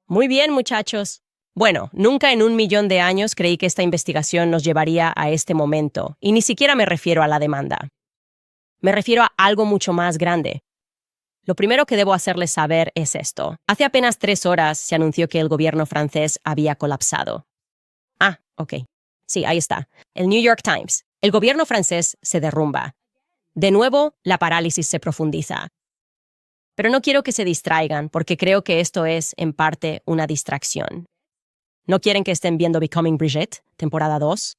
Muy bien, muchachos. Bueno, nunca en 1 millón de años creí que esta investigación nos llevaría a este momento, y ni siquiera me refiero a la demanda. Me refiero a algo mucho más grande. Lo primero que debo hacerles saber es esto. Hace apenas 3 horas se anunció que el gobierno francés había colapsado. Ok. Sí, ahí está. El New York Times. El gobierno francés se derrumba. De nuevo, la parálisis se profundiza. Pero no quiero que se distraigan, porque creo que esto es, en parte, una distracción. ¿No quieren que estén viendo Becoming Brigitte, temporada 2?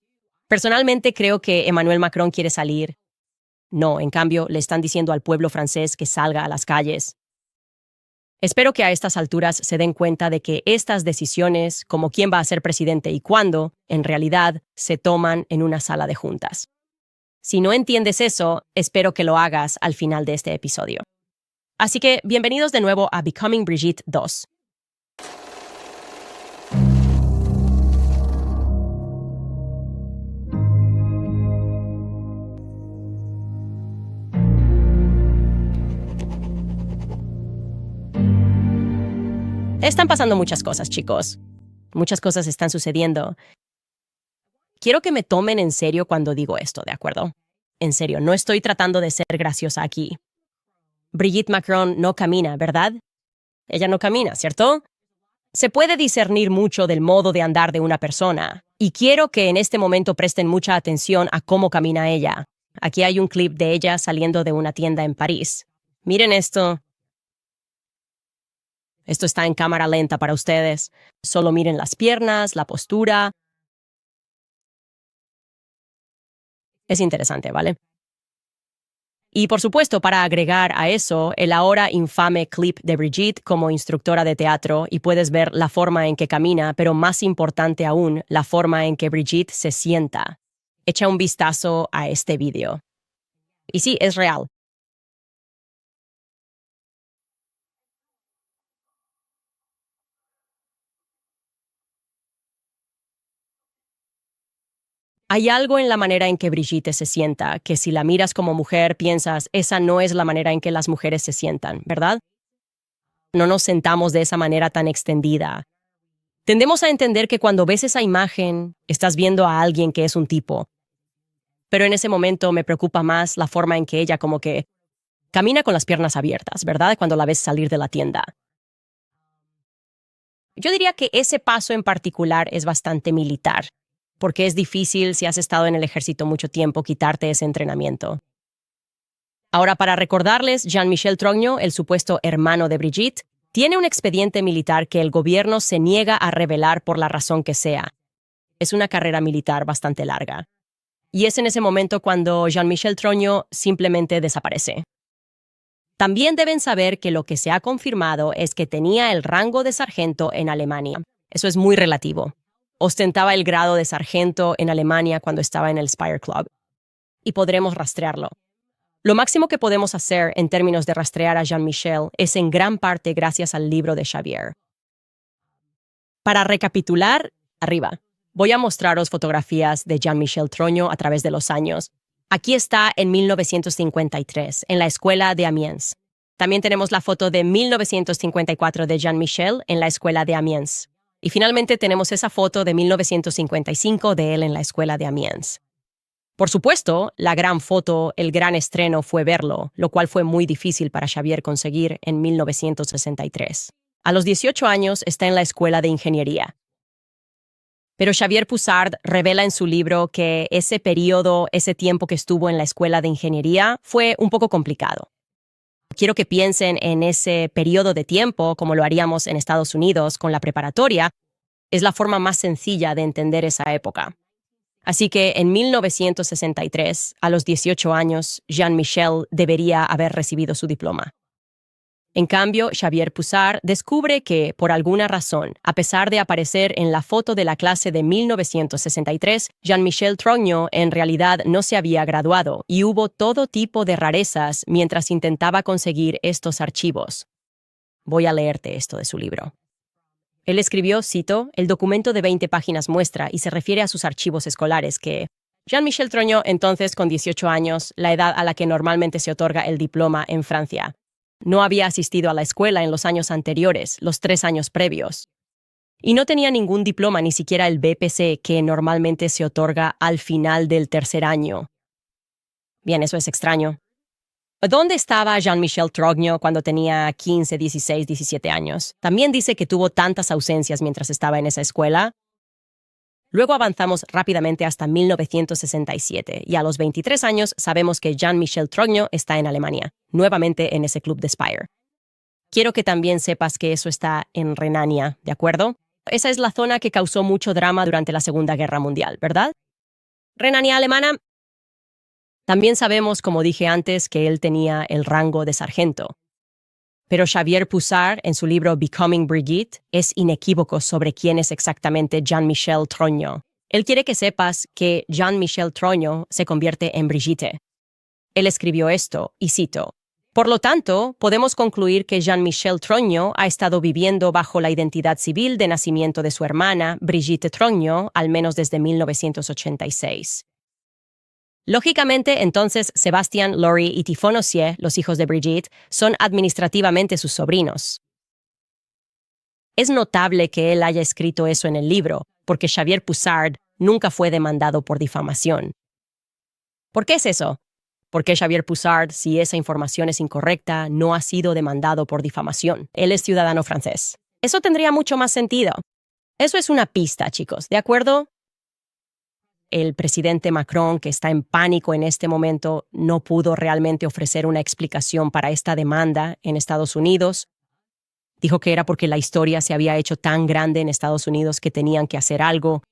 Personalmente creo que Emmanuel Macron quiere salir. No, en cambio, le están diciendo al pueblo francés que salga a las calles. Espero que a estas alturas se den cuenta de que estas decisiones, como quién va a ser presidente y cuándo, en realidad se toman en una sala de juntas. Si no entiendes eso, espero que lo hagas al final de este episodio. Así que, bienvenidos de nuevo a Becoming Brigitte 2. Están pasando muchas cosas, chicos. Muchas cosas están sucediendo. Quiero que me tomen en serio cuando digo esto, ¿de acuerdo? En serio, no estoy tratando de ser graciosa aquí. Brigitte Macron no camina, ¿verdad? Ella no camina, ¿cierto? Se puede discernir mucho del modo de andar de una persona, y quiero que en este momento presten mucha atención a cómo camina ella. Aquí hay un clip de ella saliendo de una tienda en París. Miren esto. Esto está en cámara lenta para ustedes. Solo miren las piernas, la postura. Es interesante, ¿vale? Y por supuesto, para agregar a eso, el ahora infame clip de Brigitte como instructora de teatro, y puedes ver la forma en que camina, pero más importante aún, la forma en que Brigitte se sienta. Echa un vistazo a este vídeo. Y sí, es real. Hay algo en la manera en que Brigitte se sienta, que si la miras como mujer piensas, esa no es la manera en que las mujeres se sientan, ¿verdad? No nos sentamos de esa manera tan extendida. Tendemos a entender que cuando ves esa imagen, estás viendo a alguien que es un tipo. Pero en ese momento me preocupa más la forma en que ella como que camina con las piernas abiertas, ¿verdad? Cuando la ves salir de la tienda. Yo diría que ese paso en particular es bastante militar, porque es difícil, si has estado en el ejército mucho tiempo, quitarte ese entrenamiento. Ahora, para recordarles, Jean-Michel Trogneux, el supuesto hermano de Brigitte, tiene un expediente militar que el gobierno se niega a revelar por la razón que sea. Es una carrera militar bastante larga. Y es en ese momento cuando Jean-Michel Trogneux simplemente desaparece. También deben saber que lo que se ha confirmado es que tenía el rango de sargento en Alemania. Eso es muy relativo. Ostentaba el grado de sargento en Alemania cuando estaba en el Spire Club. Y podremos rastrearlo. Lo máximo que podemos hacer en términos de rastrear a Jean-Michel es en gran parte gracias al libro de Xavier. Para recapitular, arriba, voy a mostraros fotografías de Jean-Michel Trogneux a través de los años. Aquí está en 1953, en la escuela de Amiens. También tenemos la foto de 1954 de Jean-Michel en la escuela de Amiens. Y finalmente tenemos esa foto de 1955 de él en la escuela de Amiens. Por supuesto, la gran foto, el gran estreno fue verlo, lo cual fue muy difícil para Xavier conseguir en 1963. A los 18 años está en la escuela de ingeniería. Pero Xavier Pussard revela en su libro que ese periodo, ese tiempo que estuvo en la escuela de ingeniería, fue un poco complicado. Quiero que piensen en ese periodo de tiempo, como lo haríamos en Estados Unidos con la preparatoria. Es la forma más sencilla de entender esa época. Así que en 1963, a los 18 años, Jean-Michel debería haber recibido su diploma. En cambio, Xavier Pussard descubre que, por alguna razón, a pesar de aparecer en la foto de la clase de 1963, Jean-Michel Trogneux en realidad no se había graduado y hubo todo tipo de rarezas mientras intentaba conseguir estos archivos. Voy a leerte esto de su libro. Él escribió, cito, el documento de 20 páginas muestra y se refiere a sus archivos escolares que Jean-Michel Trogneux, entonces con 18 años, la edad a la que normalmente se otorga el diploma en Francia, no había asistido a la escuela en los años anteriores, los 3 años previos. Y no tenía ningún diploma, ni siquiera el BPC, que normalmente se otorga al final del tercer año. Bien, eso es extraño. ¿Dónde estaba Jean-Michel Trogno cuando tenía 15, 16, 17 años? También dice que tuvo tantas ausencias mientras estaba en esa escuela. Luego avanzamos rápidamente hasta 1967 y a los 23 años sabemos que Jean-Michel Trogno está en Alemania, nuevamente en ese club de Speyer. Quiero que también sepas que eso está en Renania, ¿de acuerdo? Esa es la zona que causó mucho drama durante la Segunda Guerra Mundial, ¿verdad? Renania alemana. También sabemos, como dije antes, que él tenía el rango de sargento. Pero Xavier Pussard, en su libro Becoming Brigitte, es inequívoco sobre quién es exactamente Jean-Michel Trogno. Él quiere que sepas que Jean-Michel Trogno se convierte en Brigitte. Él escribió esto, y cito: "Por lo tanto, podemos concluir que Jean-Michel Trogno ha estado viviendo bajo la identidad civil de nacimiento de su hermana, Brigitte Trogno, al menos desde 1986. Lógicamente, entonces, Sebastián, Laurie y Tifonosie, los hijos de Brigitte, son administrativamente sus sobrinos. Es notable que él haya escrito eso en el libro, porque Xavier Pussard nunca fue demandado por difamación. ¿Por qué es eso? ¿Por qué Xavier Pussard, si esa información es incorrecta, no ha sido demandado por difamación? Él es ciudadano francés. Eso tendría mucho más sentido. Eso es una pista, chicos, ¿de acuerdo? El presidente Macron, que está en pánico en este momento, no pudo realmente ofrecer una explicación para esta demanda en Estados Unidos. Dijo que era porque la historia se había hecho tan grande en Estados Unidos que tenían que hacer algo.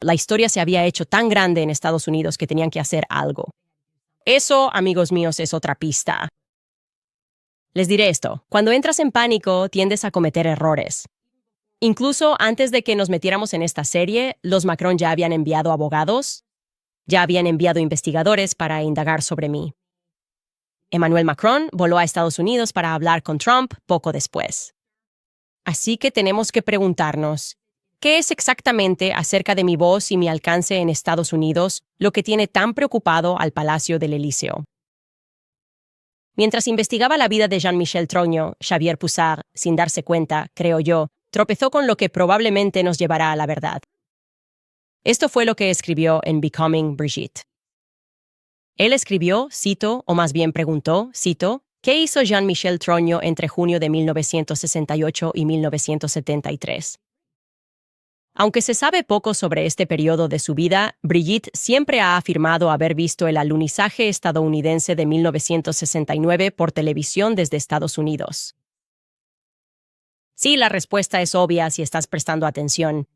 La historia se había hecho tan grande en Estados Unidos que tenían que hacer algo. Eso, amigos míos, es otra pista. Les diré esto: cuando entras en pánico, tiendes a cometer errores. Incluso antes de que nos metiéramos en esta serie, los Macron ya habían enviado abogados, ya habían enviado investigadores para indagar sobre mí. Emmanuel Macron voló a Estados Unidos para hablar con Trump poco después. Así que tenemos que preguntarnos, ¿qué es exactamente acerca de mi voz y mi alcance en Estados Unidos lo que tiene tan preocupado al Palacio del Elíseo? Mientras investigaba la vida de Jean-Michel Trogno, Xavier Pussard, sin darse cuenta, creo yo, tropezó con lo que probablemente nos llevará a la verdad. Esto fue lo que escribió en Becoming Brigitte. Él escribió, cito, o más bien preguntó, cito, ¿qué hizo Jean-Michel Trogno entre junio de 1968 y 1973? Aunque se sabe poco sobre este periodo de su vida, Brigitte siempre ha afirmado haber visto el alunizaje estadounidense de 1969 por televisión desde Estados Unidos. Sí, la respuesta es obvia si estás prestando atención.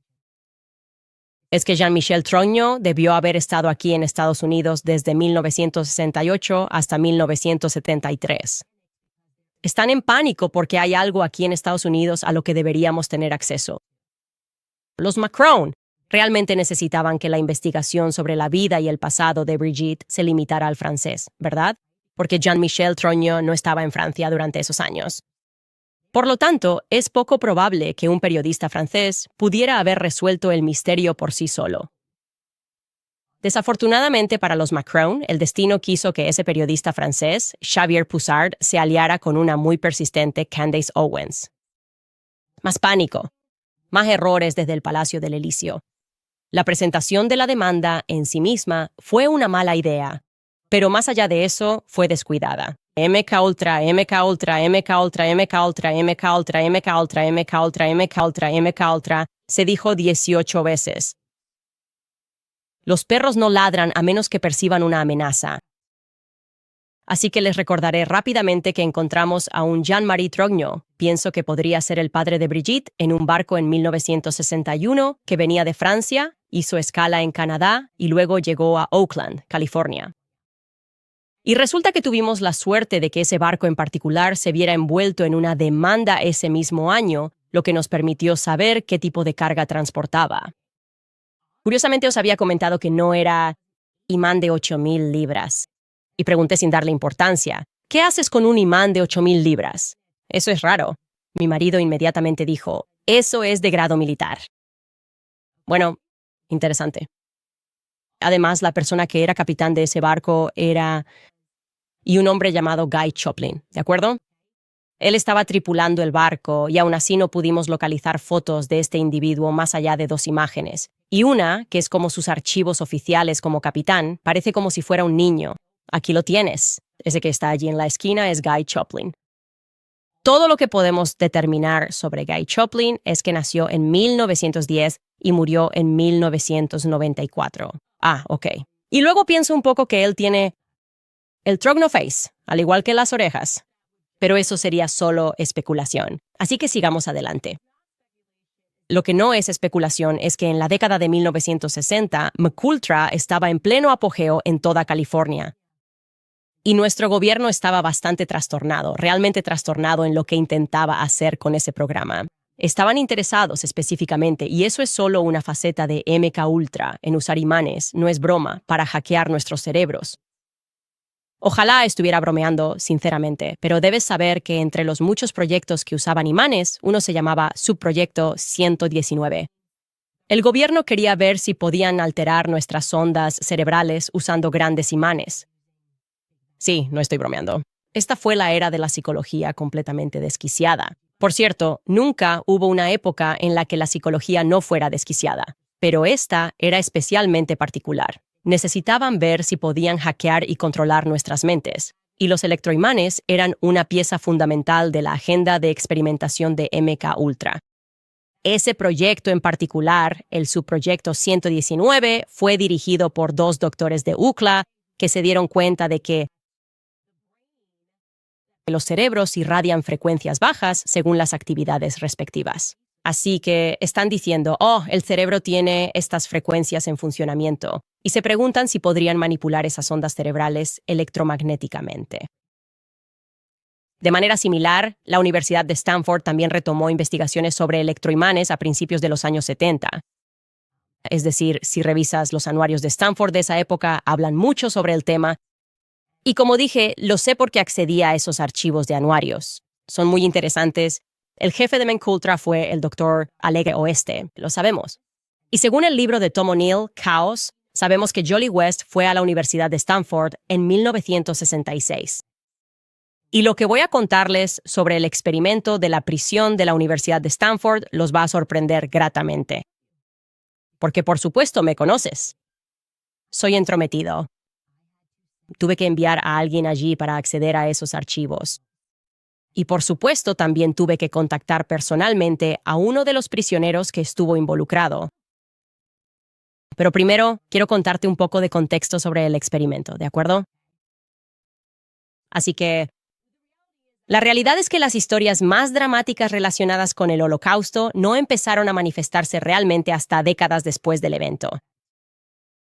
Es que Jean-Michel Trogno debió haber estado aquí en Estados Unidos desde 1968 hasta 1973. Están en pánico porque hay algo aquí en Estados Unidos a lo que deberíamos tener acceso. Los Macron realmente necesitaban que la investigación sobre la vida y el pasado de Brigitte se limitara al francés, ¿verdad? Porque Jean-Michel Trogno no estaba en Francia durante esos años. Por lo tanto, es poco probable que un periodista francés pudiera haber resuelto el misterio por sí solo. Desafortunadamente para los Macron, el destino quiso que ese periodista francés, Xavier Pussard, se aliara con una muy persistente Candace Owens. Más pánico, más errores desde el Palacio del Elíseo. La presentación de la demanda en sí misma fue una mala idea, pero más allá de eso, fue descuidada. MK Ultra, MK Ultra, MK Ultra, MK Ultra, MK Ultra, MK Ultra, MK Ultra, MK Ultra, MK Ultra, se dijo 18 veces. Los perros no ladran a menos que perciban una amenaza. Así que les recordaré rápidamente que encontramos a un Jean-Marie Trogno, pienso que podría ser el padre de Brigitte, en un barco en 1961 que venía de Francia, hizo escala en Canadá y luego llegó a Oakland, California. Y resulta que tuvimos la suerte de que ese barco en particular se viera envuelto en una demanda ese mismo año, lo que nos permitió saber qué tipo de carga transportaba. Curiosamente os había comentado que no era imán de 8,000 libras. Y pregunté sin darle importancia, ¿qué haces con un imán de 8,000 libras? Eso es raro. Mi marido inmediatamente dijo, eso es de grado militar. Bueno, interesante. Además, la persona que era capitán de ese barco era... y un hombre llamado Guy Choplin, ¿de acuerdo? Él estaba tripulando el barco y aún así no pudimos localizar fotos de este individuo más allá de 2 imágenes. Y una, que es como sus archivos oficiales como capitán, parece como si fuera un niño. Aquí lo tienes. Ese que está allí en la esquina es Guy Choplin. Todo lo que podemos determinar sobre Guy Choplin es que nació en 1910 y murió en 1994. Ok. Y luego pienso un poco que él tiene el trogno face, al igual que las orejas. Pero eso sería solo especulación. Así que sigamos adelante. Lo que no es especulación es que en la década de 1960, MKUltra estaba en pleno apogeo en toda California. Y nuestro gobierno estaba bastante trastornado, realmente trastornado en lo que intentaba hacer con ese programa. Estaban interesados específicamente, y eso es solo una faceta de MKUltra, en usar imanes, no es broma, para hackear nuestros cerebros. Ojalá estuviera bromeando, sinceramente, pero debes saber que entre los muchos proyectos que usaban imanes, uno se llamaba Subproyecto 119. El gobierno quería ver si podían alterar nuestras ondas cerebrales usando grandes imanes. Sí, no estoy bromeando. Esta fue la era de la psicología completamente desquiciada. Por cierto, nunca hubo una época en la que la psicología no fuera desquiciada, pero esta era especialmente particular. Necesitaban ver si podían hackear y controlar nuestras mentes, y los electroimanes eran una pieza fundamental de la agenda de experimentación de MKUltra. Ese proyecto en particular, el subproyecto 119, fue dirigido por 2 doctores de UCLA que se dieron cuenta de que los cerebros irradian frecuencias bajas según las actividades respectivas. Así que están diciendo, el cerebro tiene estas frecuencias en funcionamiento, y se preguntan si podrían manipular esas ondas cerebrales electromagnéticamente. De manera similar, la Universidad de Stanford también retomó investigaciones sobre electroimanes a principios de los años 70. Es decir, si revisas los anuarios de Stanford de esa época, hablan mucho sobre el tema. Y como dije, lo sé porque accedí a esos archivos de anuarios. Son muy interesantes. El jefe de MKUltra fue el Dr. Alegre Oeste, lo sabemos. Y según el libro de Tom O'Neill, Chaos, sabemos que Jolie West fue a la Universidad de Stanford en 1966. Y lo que voy a contarles sobre el experimento de la prisión de la Universidad de Stanford los va a sorprender gratamente. Porque por supuesto me conoces. Soy entrometido. Tuve que enviar a alguien allí para acceder a esos archivos. Y por supuesto también tuve que contactar personalmente a uno de los prisioneros que estuvo involucrado. Pero primero, quiero contarte un poco de contexto sobre el experimento, ¿de acuerdo? Así que, la realidad es que las historias más dramáticas relacionadas con el Holocausto no empezaron a manifestarse realmente hasta décadas después del evento.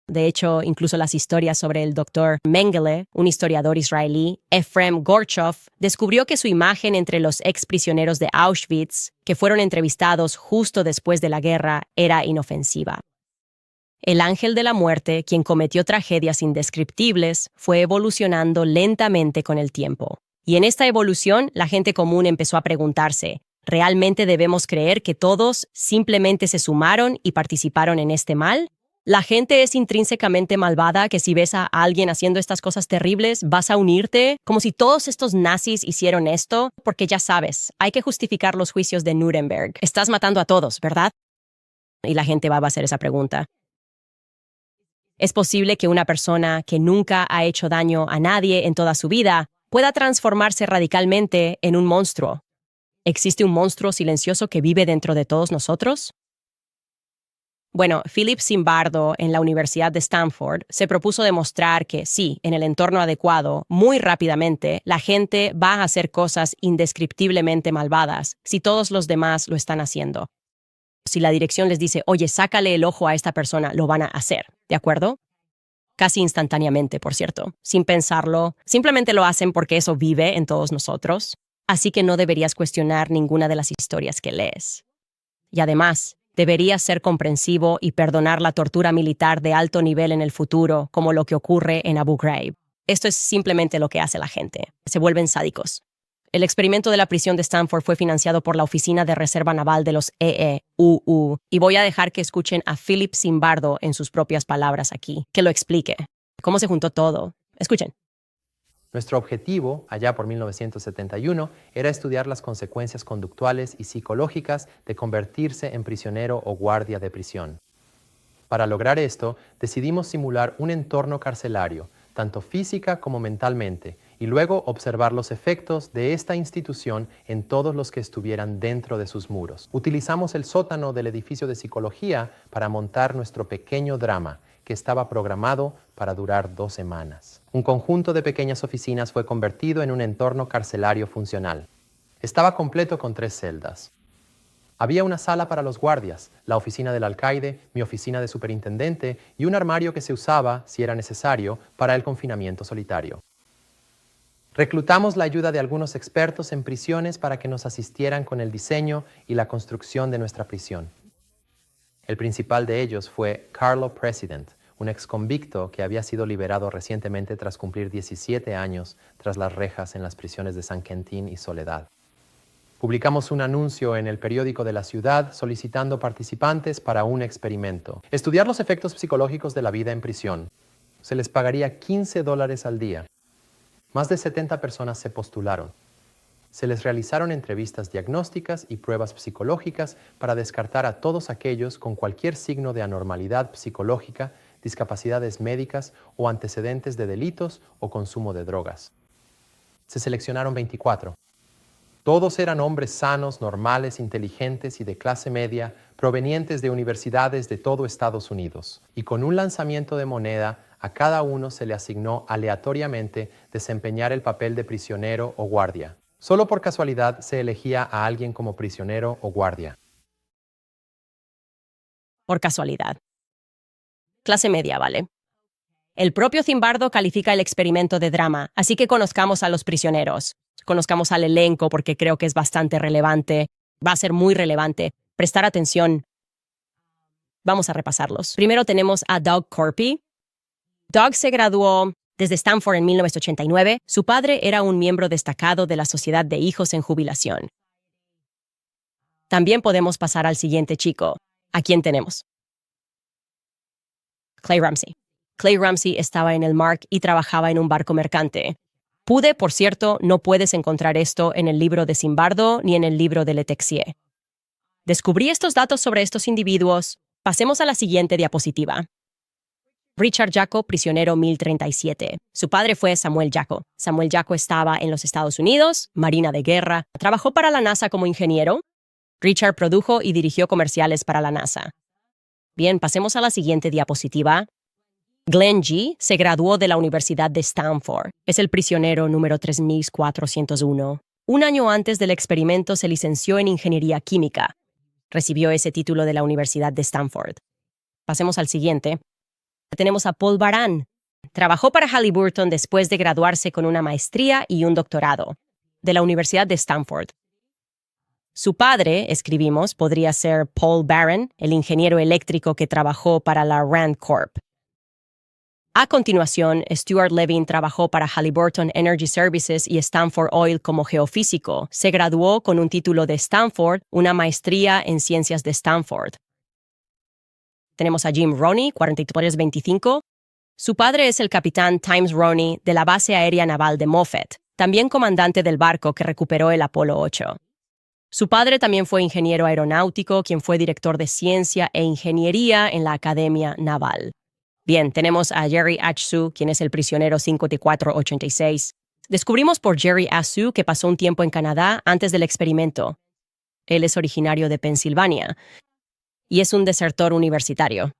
De hecho, incluso las historias sobre el Dr. Mengele, un historiador israelí, Efrem Gorchov, descubrió que su imagen entre los exprisioneros de Auschwitz, que fueron entrevistados justo después de la guerra, era inofensiva. El ángel de la muerte, quien cometió tragedias indescriptibles, fue evolucionando lentamente con el tiempo. Y en esta evolución, la gente común empezó a preguntarse, ¿realmente debemos creer que todos simplemente se sumaron y participaron en este mal? ¿La gente es intrínsecamente malvada que si ves a alguien haciendo estas cosas terribles, vas a unirte? Como si todos estos nazis hicieron esto, porque ya sabes, hay que justificar los juicios de Nuremberg. Estás matando a todos, ¿verdad? Y la gente va a hacer esa pregunta. Es posible que una persona que nunca ha hecho daño a nadie en toda su vida pueda transformarse radicalmente en un monstruo. ¿Existe un monstruo silencioso que vive dentro de todos nosotros? Bueno, Philip Zimbardo, en la Universidad de Stanford, se propuso demostrar que sí, en el entorno adecuado, muy rápidamente, la gente va a hacer cosas indescriptiblemente malvadas si todos los demás lo están haciendo. Si la dirección les dice, oye, sácale el ojo a esta persona, lo van a hacer, ¿de acuerdo? Casi instantáneamente, por cierto. Sin pensarlo, simplemente lo hacen porque eso vive en todos nosotros. Así que no deberías cuestionar ninguna de las historias que lees. Y además, deberías ser comprensivo y perdonar la tortura militar de alto nivel en el futuro, como lo que ocurre en Abu Ghraib. Esto es simplemente lo que hace la gente. Se vuelven sádicos. El experimento de la prisión de Stanford fue financiado por la Oficina de Reserva Naval de los EEUU, y voy a dejar que escuchen a Philip Zimbardo en sus propias palabras aquí, que lo explique. ¿Cómo se juntó todo? Escuchen. Nuestro objetivo, allá por 1971, era estudiar las consecuencias conductuales y psicológicas de convertirse en prisionero o guardia de prisión. Para lograr esto, decidimos simular un entorno carcelario, tanto física como mentalmente, y luego observar los efectos de esta institución en todos los que estuvieran dentro de sus muros. Utilizamos el sótano del edificio de psicología para montar nuestro pequeño drama, que estaba programado para durar 2 semanas. Un conjunto de pequeñas oficinas fue convertido en un entorno carcelario funcional. Estaba completo con 3 celdas. Había una sala para los guardias, la oficina del alcaide, mi oficina de superintendente y un armario que se usaba, si era necesario, para el confinamiento solitario. Reclutamos la ayuda de algunos expertos en prisiones para que nos asistieran con el diseño y la construcción de nuestra prisión. El principal de ellos fue Carlo President, un exconvicto que había sido liberado recientemente tras cumplir 17 años tras las rejas en las prisiones de San Quentin y Soledad. Publicamos un anuncio en el periódico de la ciudad solicitando participantes para un experimento. Estudiar los efectos psicológicos de la vida en prisión. Se les pagaría $15 al día. Más de 70 personas se postularon. Se les realizaron entrevistas diagnósticas y pruebas psicológicas para descartar a todos aquellos con cualquier signo de anormalidad psicológica, discapacidades médicas o antecedentes de delitos o consumo de drogas. Se seleccionaron 24. Todos eran hombres sanos, normales, inteligentes y de clase media, provenientes de universidades de todo Estados Unidos. Y con un lanzamiento de moneda, a cada uno se le asignó aleatoriamente desempeñar el papel de prisionero o guardia. Solo por casualidad se elegía a alguien como prisionero o guardia. Por casualidad. Clase media, ¿vale? El propio Zimbardo califica el experimento de drama, así que conozcamos a los prisioneros. Conozcamos al elenco porque creo que es bastante relevante. Va a ser muy relevante. Prestar atención. Vamos a repasarlos. Primero tenemos a Doug Corpy. Doug se graduó desde Stanford en 1989. Su padre era un miembro destacado de la Sociedad de Hijos en Jubilación. También podemos pasar al siguiente chico. ¿A quién tenemos? Clay Ramsey. Clay Ramsey estaba en el Mark y trabajaba en un barco mercante. Por cierto, no puedes encontrar esto en el libro de Zimbardo ni en el libro de Letexier. Descubrí estos datos sobre estos individuos. Pasemos a la siguiente diapositiva. Richard Jacko, prisionero 1037. Su padre fue Samuel Jacko. Samuel Jacko estaba en los Estados Unidos, Marina de Guerra. Trabajó para la NASA como ingeniero. Richard produjo y dirigió comerciales para la NASA. Bien, pasemos a la siguiente diapositiva. Glenn G. se graduó de la Universidad de Stanford. Es el prisionero número 3401. Un año antes del experimento se licenció en Ingeniería Química. Recibió ese título de la Universidad de Stanford. Pasemos al siguiente. Tenemos a Paul Baran. Trabajó para Halliburton después de graduarse con una maestría y un doctorado de la Universidad de Stanford. Su padre, escribimos, podría ser Paul Baran, el ingeniero eléctrico que trabajó para la Rand Corp. A continuación, Stuart Levin trabajó para Halliburton Energy Services y Stanford Oil como geofísico. Se graduó con un título de Stanford, una maestría en ciencias de Stanford. Tenemos a Jim Roney, 4325. Su padre es el capitán Times Roney de la base aérea naval de Moffett, también comandante del barco que recuperó el Apolo 8. Su padre también fue ingeniero aeronáutico, quien fue director de ciencia e ingeniería en la Academia Naval. Bien, tenemos a Jerry Asu, quien es el prisionero 5486. Descubrimos por Jerry Asu que pasó un tiempo en Canadá antes del experimento. Él es originario de Pensilvania y es un desertor universitario.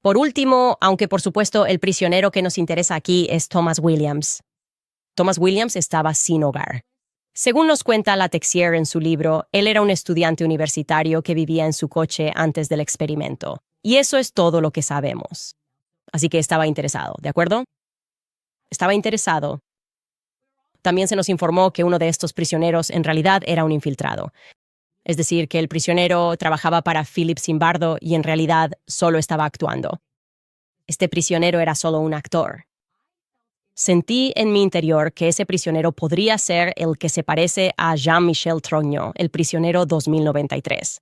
Por último, aunque por supuesto el prisionero que nos interesa aquí es Thomas Williams. Thomas Williams estaba sin hogar. Según nos cuenta Letexier en su libro, él era un estudiante universitario que vivía en su coche antes del experimento. Y eso es todo lo que sabemos. Así que estaba interesado, ¿de acuerdo? Estaba interesado. También se nos informó que uno de estos prisioneros en realidad era un infiltrado. Es decir, que el prisionero trabajaba para Philip Zimbardo y en realidad solo estaba actuando. Este prisionero era solo un actor. Sentí en mi interior que ese prisionero podría ser el que se parece a Jean-Michel Trogneux, el prisionero 2093.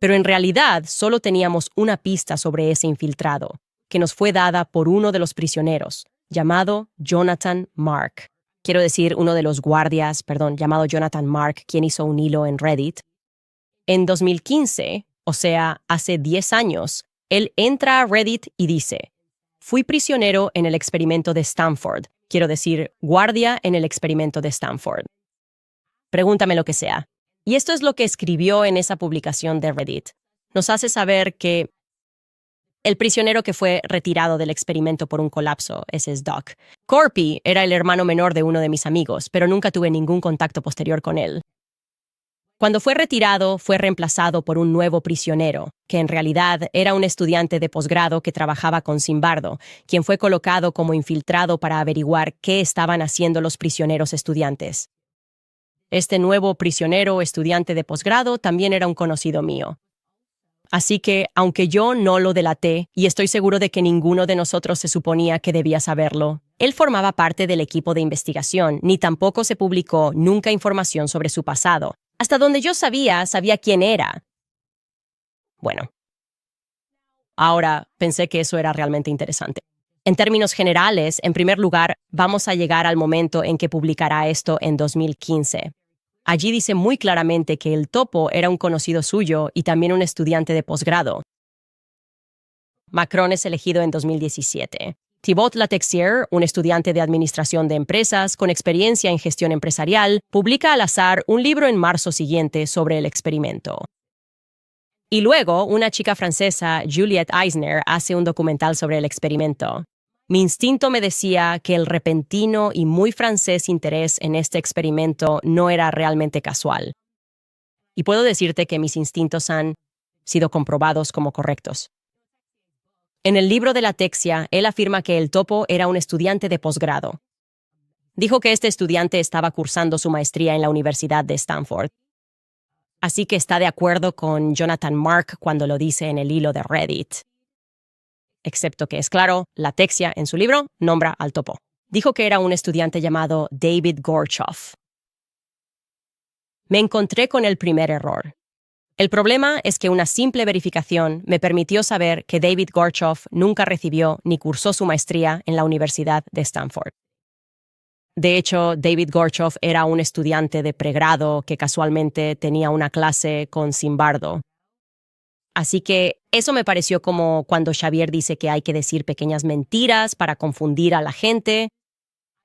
Pero en realidad solo teníamos una pista sobre ese infiltrado, que nos fue dada por uno de los prisioneros, llamado Jonathan Mark. Quiero decir, uno de los guardias, llamado Jonathan Mark, quien hizo un hilo en Reddit. En 2015, o sea, hace 10 años, él entra a Reddit y dice: fui prisionero en el experimento de Stanford. Quiero decir, guardia en el experimento de Stanford. Pregúntame lo que sea. Y esto es lo que escribió en esa publicación de Reddit. Nos hace saber que el prisionero que fue retirado del experimento por un colapso, ese es Doc. Corpy era el hermano menor de uno de mis amigos, pero nunca tuve ningún contacto posterior con él. Cuando fue retirado, fue reemplazado por un nuevo prisionero, que en realidad era un estudiante de posgrado que trabajaba con Zimbardo, quien fue colocado como infiltrado para averiguar qué estaban haciendo los prisioneros estudiantes. Este nuevo prisionero estudiante de posgrado también era un conocido mío. Así que, aunque yo no lo delaté, y estoy seguro de que ninguno de nosotros se suponía que debía saberlo, él formaba parte del equipo de investigación, ni tampoco se publicó nunca información sobre su pasado. Hasta donde yo sabía quién era. Bueno. Ahora, pensé que eso era realmente interesante. En términos generales, en primer lugar, vamos a llegar al momento en que publicará esto en 2015. Allí dice muy claramente que el topo era un conocido suyo y también un estudiante de posgrado. Macron es elegido en 2017. Thibaut Latexier, un estudiante de administración de empresas con experiencia en gestión empresarial, publica al azar un libro en marzo siguiente sobre el experimento. Y luego, una chica francesa, Juliette Eisner, hace un documental sobre el experimento. Mi instinto me decía que el repentino y muy francés interés en este experimento no era realmente casual. Y puedo decirte que mis instintos han sido comprobados como correctos. En el libro de Latexia, él afirma que el topo era un estudiante de posgrado. Dijo que este estudiante estaba cursando su maestría en la Universidad de Stanford. Así que está de acuerdo con Jonathan Mark cuando lo dice en el hilo de Reddit. Excepto que es claro, Latexia en su libro nombra al topo. Dijo que era un estudiante llamado David Gorchov. Me encontré con el primer error. El problema es que una simple verificación me permitió saber que David Gorchov nunca recibió ni cursó su maestría en la Universidad de Stanford. De hecho, David Gorchov era un estudiante de pregrado que casualmente tenía una clase con Zimbardo. Así que eso me pareció como cuando Xavier dice que hay que decir pequeñas mentiras para confundir a la gente.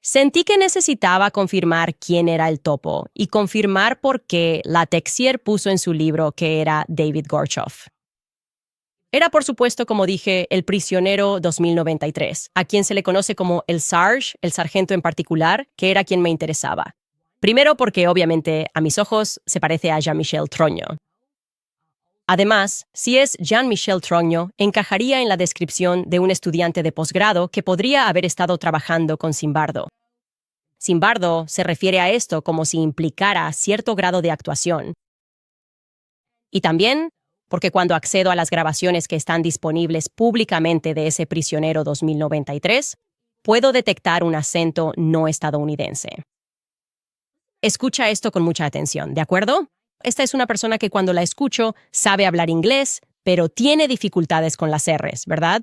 Sentí que necesitaba confirmar quién era el topo y confirmar por qué Latexier puso en su libro que era David Gorchov. Era, por supuesto, como dije, el prisionero 2093, a quien se le conoce como el Sarge, el sargento en particular, que era quien me interesaba. Primero porque, obviamente, a mis ojos se parece a Jean-Michel Trogneux. Además, si es Jean-Michel Trogneux, encajaría en la descripción de un estudiante de posgrado que podría haber estado trabajando con Zimbardo. Zimbardo se refiere a esto como si implicara cierto grado de actuación. Y también porque cuando accedo a las grabaciones que están disponibles públicamente de ese prisionero 2093, puedo detectar un acento no estadounidense. Escucha esto con mucha atención, ¿de acuerdo? Esta es una persona que cuando la escucho sabe hablar inglés, pero tiene dificultades con las R's, ¿verdad?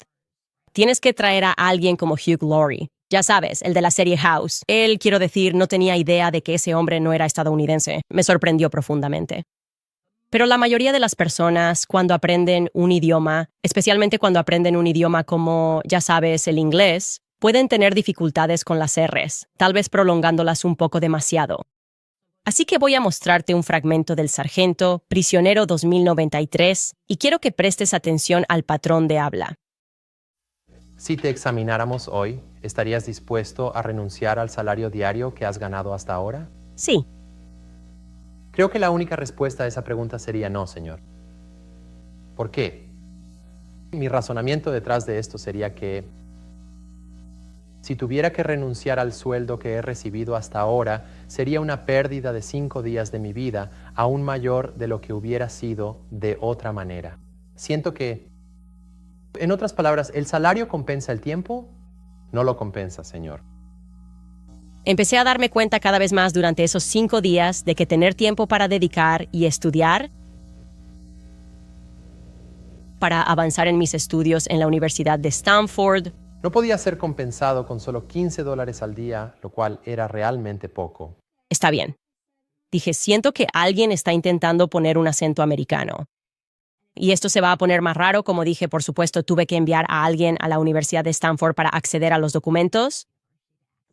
Tienes que traer a alguien como Hugh Laurie. Ya sabes, el de la serie House. Él, quiero decir, no tenía idea de que ese hombre no era estadounidense. Me sorprendió profundamente. Pero la mayoría de las personas, cuando aprenden un idioma, especialmente cuando aprenden un idioma como, ya sabes, el inglés, pueden tener dificultades con las R's, tal vez prolongándolas un poco demasiado. Así que voy a mostrarte un fragmento del sargento, prisionero 2093, y quiero que prestes atención al patrón de habla. Si te examináramos hoy, ¿estarías dispuesto a renunciar al salario diario que has ganado hasta ahora? Sí. Creo que la única respuesta a esa pregunta sería no, señor. ¿Por qué? Mi razonamiento detrás de esto sería que si tuviera que renunciar al sueldo que he recibido hasta ahora, sería una pérdida de 5 días de mi vida, aún mayor de lo que hubiera sido de otra manera. Siento que, en otras palabras, ¿el salario compensa el tiempo? No lo compensa, señor. Empecé a darme cuenta cada vez más durante esos 5 días de que tener tiempo para dedicar y estudiar, para avanzar en mis estudios en la Universidad de Stanford, No podía ser compensado con solo $15 al día, lo cual era realmente poco. Está bien. Dije, siento que alguien está intentando poner un acento americano. Y esto se va a poner más raro, como dije, por supuesto, tuve que enviar a alguien a la Universidad de Stanford para acceder a los documentos.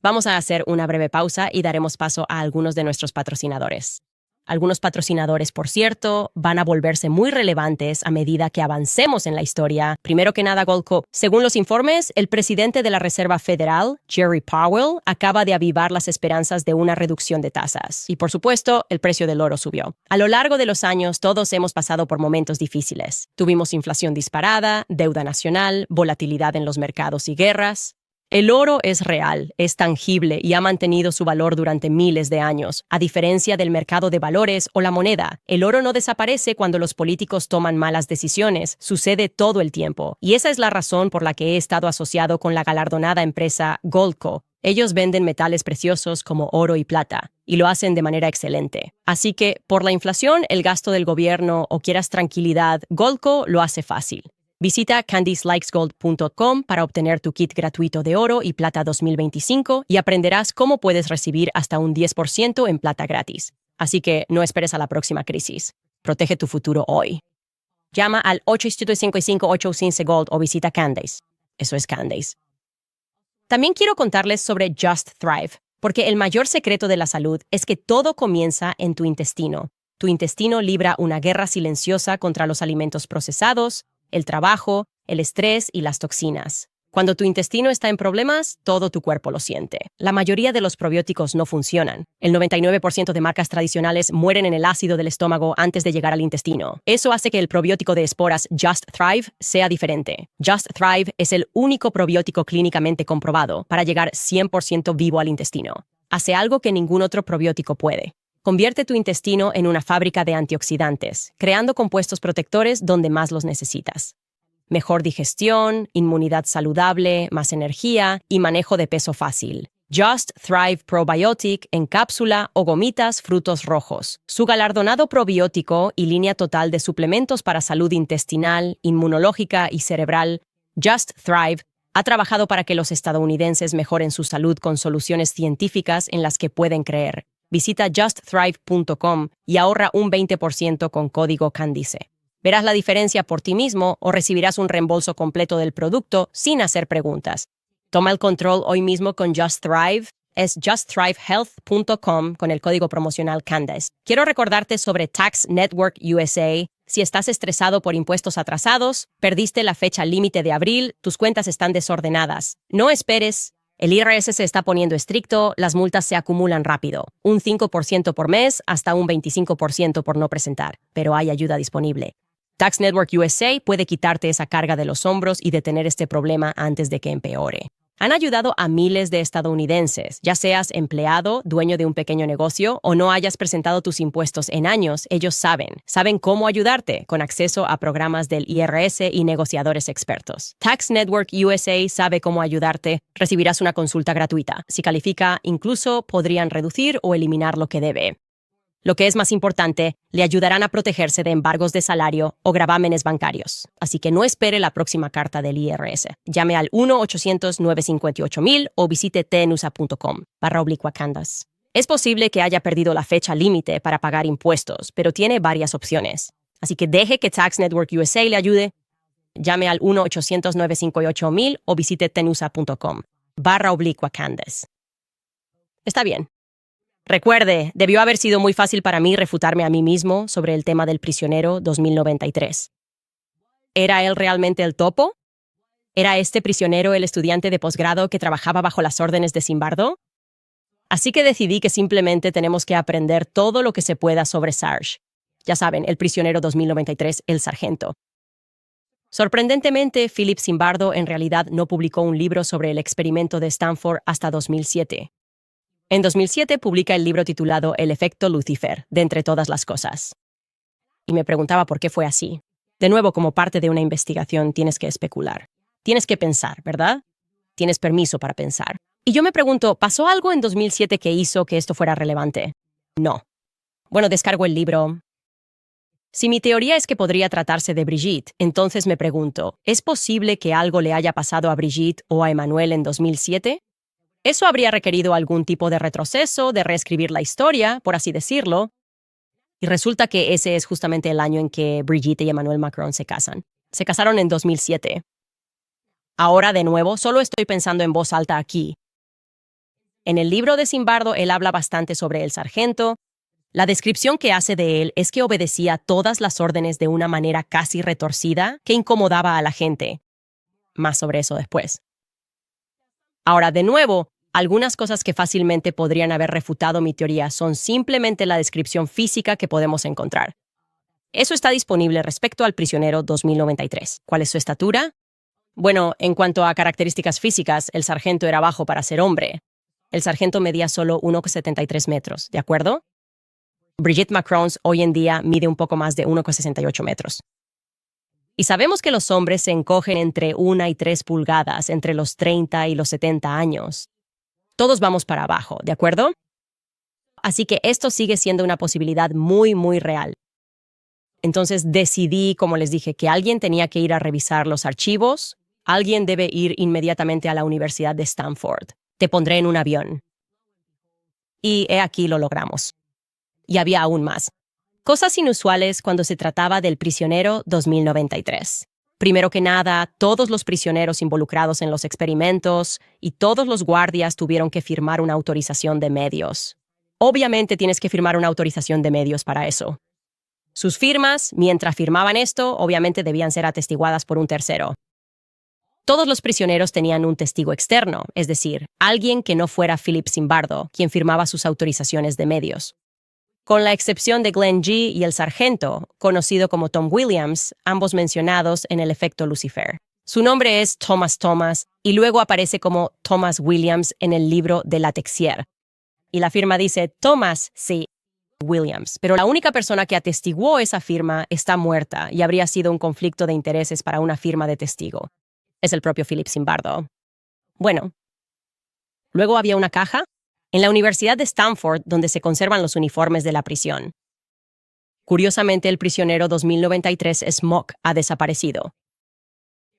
Vamos a hacer una breve pausa y daremos paso a algunos de nuestros patrocinadores. Algunos patrocinadores, por cierto, van a volverse muy relevantes a medida que avancemos en la historia. Primero que nada, Goldco. Según los informes, el presidente de la Reserva Federal, Jerry Powell, acaba de avivar las esperanzas de una reducción de tasas. Y, por supuesto, el precio del oro subió. A lo largo de los años, todos hemos pasado por momentos difíciles. Tuvimos inflación disparada, deuda nacional, volatilidad en los mercados y guerras. El oro es real, es tangible y ha mantenido su valor durante miles de años. A diferencia del mercado de valores o la moneda, el oro no desaparece cuando los políticos toman malas decisiones, sucede todo el tiempo. Y esa es la razón por la que he estado asociado con la galardonada empresa Goldco. Ellos venden metales preciosos como oro y plata, y lo hacen de manera excelente. Así que, por la inflación, el gasto del gobierno o quieras tranquilidad, Goldco lo hace fácil. Visita candyslikesgold.com para obtener tu kit gratuito de oro y plata 2025 y aprenderás cómo puedes recibir hasta un 10% en plata gratis. Así que no esperes a la próxima crisis. Protege tu futuro hoy. Llama al 855-815-GOLD o visita Candace. Eso es Candace. También quiero contarles sobre Just Thrive, porque el mayor secreto de la salud es que todo comienza en tu intestino. Tu intestino libra una guerra silenciosa contra los alimentos procesados, el trabajo, el estrés y las toxinas. Cuando tu intestino está en problemas, todo tu cuerpo lo siente. La mayoría de los probióticos no funcionan. El 99% de marcas tradicionales mueren en el ácido del estómago antes de llegar al intestino. Eso hace que el probiótico de esporas Just Thrive sea diferente. Just Thrive es el único probiótico clínicamente comprobado para llegar 100% vivo al intestino. Hace algo que ningún otro probiótico puede. Convierte tu intestino en una fábrica de antioxidantes, creando compuestos protectores donde más los necesitas. Mejor digestión, inmunidad saludable, más energía y manejo de peso fácil. Just Thrive Probiotic en cápsula o gomitas frutos rojos. Su galardonado probiótico y línea total de suplementos para salud intestinal, inmunológica y cerebral, Just Thrive ha trabajado para que los estadounidenses mejoren su salud con soluciones científicas en las que pueden creer. Visita justthrive.com y ahorra un 20% con código Candice. Verás la diferencia por ti mismo o recibirás un reembolso completo del producto sin hacer preguntas. Toma el control hoy mismo con Just Thrive. Es justthrivehealth.com con el código promocional Candice. Quiero recordarte sobre Tax Network USA. Si estás estresado por impuestos atrasados, perdiste la fecha límite de abril, tus cuentas están desordenadas. No esperes. El IRS se está poniendo estricto, las multas se acumulan rápido, un 5% por mes hasta un 25% por no presentar, pero hay ayuda disponible. Tax Network USA puede quitarte esa carga de los hombros y detener este problema antes de que empeore. Han ayudado a miles de estadounidenses, ya seas empleado, dueño de un pequeño negocio o no hayas presentado tus impuestos en años, ellos saben cómo ayudarte con acceso a programas del IRS y negociadores expertos. Tax Network USA sabe cómo ayudarte, recibirás una consulta gratuita. Si califica, incluso podrían reducir o eliminar lo que debe. Lo que es más importante, le ayudarán a protegerse de embargos de salario o gravámenes bancarios. Así que no espere la próxima carta del IRS. Llame al 1-800-958-1000 o visite tnusa.com/Candace. Es posible que haya perdido la fecha límite para pagar impuestos, pero tiene varias opciones. Así que deje que Tax Network USA le ayude. Llame al 1-800-958-1000 o visite tnusa.com/Candace. Está bien. Recuerde, debió haber sido muy fácil para mí refutarme a mí mismo sobre el tema del prisionero 2093. ¿Era él realmente el topo? ¿Era este prisionero el estudiante de posgrado que trabajaba bajo las órdenes de Zimbardo? Así que decidí que simplemente tenemos que aprender todo lo que se pueda sobre Sarge. Ya saben, el prisionero 2093, el sargento. Sorprendentemente, Philip Zimbardo en realidad no publicó un libro sobre el experimento de Stanford hasta 2007. En 2007 publica el libro titulado El efecto Lucifer, de entre todas las cosas. Y me preguntaba por qué fue así. De nuevo, como parte de una investigación, tienes que especular. Tienes que pensar, ¿verdad? Tienes permiso para pensar. Y yo me pregunto, ¿pasó algo en 2007 que hizo que esto fuera relevante? No. Bueno, descargo el libro. Si mi teoría es que podría tratarse de Brigitte, entonces me pregunto, ¿es posible que algo le haya pasado a Brigitte o a Emmanuel en 2007? Eso habría requerido algún tipo de retroceso, de reescribir la historia, por así decirlo. Y resulta que ese es justamente el año en que Brigitte y Emmanuel Macron se casan. Se casaron en 2007. Ahora, de nuevo, solo estoy pensando en voz alta aquí. En el libro de Zimbardo, él habla bastante sobre el sargento. La descripción que hace de él es que obedecía todas las órdenes de una manera casi retorcida que incomodaba a la gente. Más sobre eso después. Ahora, de nuevo, algunas cosas que fácilmente podrían haber refutado mi teoría son simplemente la descripción física que podemos encontrar. Eso está disponible respecto al prisionero 2093. ¿Cuál es su estatura? Bueno, en cuanto a características físicas, el sargento era bajo para ser hombre. El sargento medía solo 1,73 metros, ¿de acuerdo? Brigitte Macron hoy en día mide un poco más de 1,68 metros. Y sabemos que los hombres se encogen entre 1 y 3 pulgadas entre los 30 y los 70 años. Todos vamos para abajo, ¿de acuerdo? Así que esto sigue siendo una posibilidad muy, muy real. Entonces decidí, como les dije, que alguien tenía que ir a revisar los archivos. Alguien debe ir inmediatamente a la Universidad de Stanford. Te pondré en un avión. Y he aquí lo logramos. Y había aún más. Cosas inusuales cuando se trataba del prisionero 2093. Primero que nada, todos los prisioneros involucrados en los experimentos y todos los guardias tuvieron que firmar una autorización de medios. Obviamente tienes que firmar una autorización de medios para eso. Sus firmas, mientras firmaban esto, obviamente debían ser atestiguadas por un tercero. Todos los prisioneros tenían un testigo externo, es decir, alguien que no fuera Philip Zimbardo, quien firmaba sus autorizaciones de medios. Con la excepción de Glenn G. y el sargento, conocido como Tom Williams, ambos mencionados en el efecto Lucifer. Su nombre es Thomas Thomas y luego aparece como Thomas Williams en el libro de La Texier. Y la firma dice Thomas C. Williams, pero la única persona que atestiguó esa firma está muerta y habría sido un conflicto de intereses para una firma de testigo. Es el propio Philip Zimbardo. Bueno, luego había una caja en la Universidad de Stanford donde se conservan los uniformes de la prisión. Curiosamente, el prisionero 2093 Smock ha desaparecido.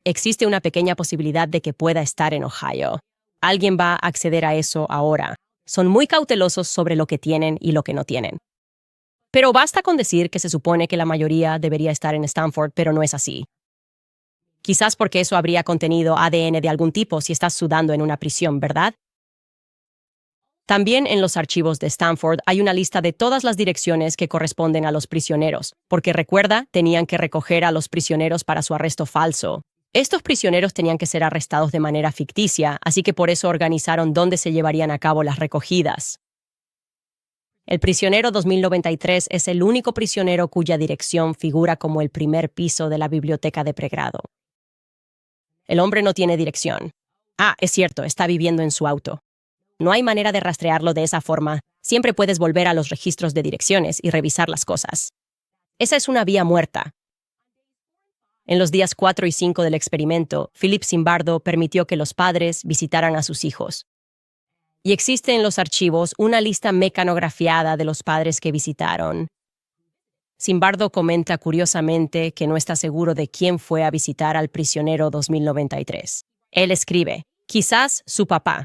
Existe una pequeña posibilidad de que pueda estar en Ohio. Alguien va a acceder a eso ahora. Son muy cautelosos sobre lo que tienen y lo que no tienen. Pero basta con decir que se supone que la mayoría debería estar en Stanford, pero no es así. Quizás porque eso habría contenido ADN de algún tipo si estás sudando en una prisión, ¿verdad? También en los archivos de Stanford hay una lista de todas las direcciones que corresponden a los prisioneros, porque recuerda, tenían que recoger a los prisioneros para su arresto falso. Estos prisioneros tenían que ser arrestados de manera ficticia, así que por eso organizaron dónde se llevarían a cabo las recogidas. El prisionero 2093 es el único prisionero cuya dirección figura como el primer piso de la biblioteca de pregrado. El hombre no tiene dirección. Ah, es cierto, está viviendo en su auto. No hay manera de rastrearlo de esa forma. Siempre puedes volver a los registros de direcciones y revisar las cosas. Esa es una vía muerta. En los días 4 y 5 del experimento, Philip Zimbardo permitió que los padres visitaran a sus hijos. Y existe en los archivos una lista mecanografiada de los padres que visitaron. Zimbardo comenta curiosamente que no está seguro de quién fue a visitar al prisionero 2093. Él escribe, quizás su papá.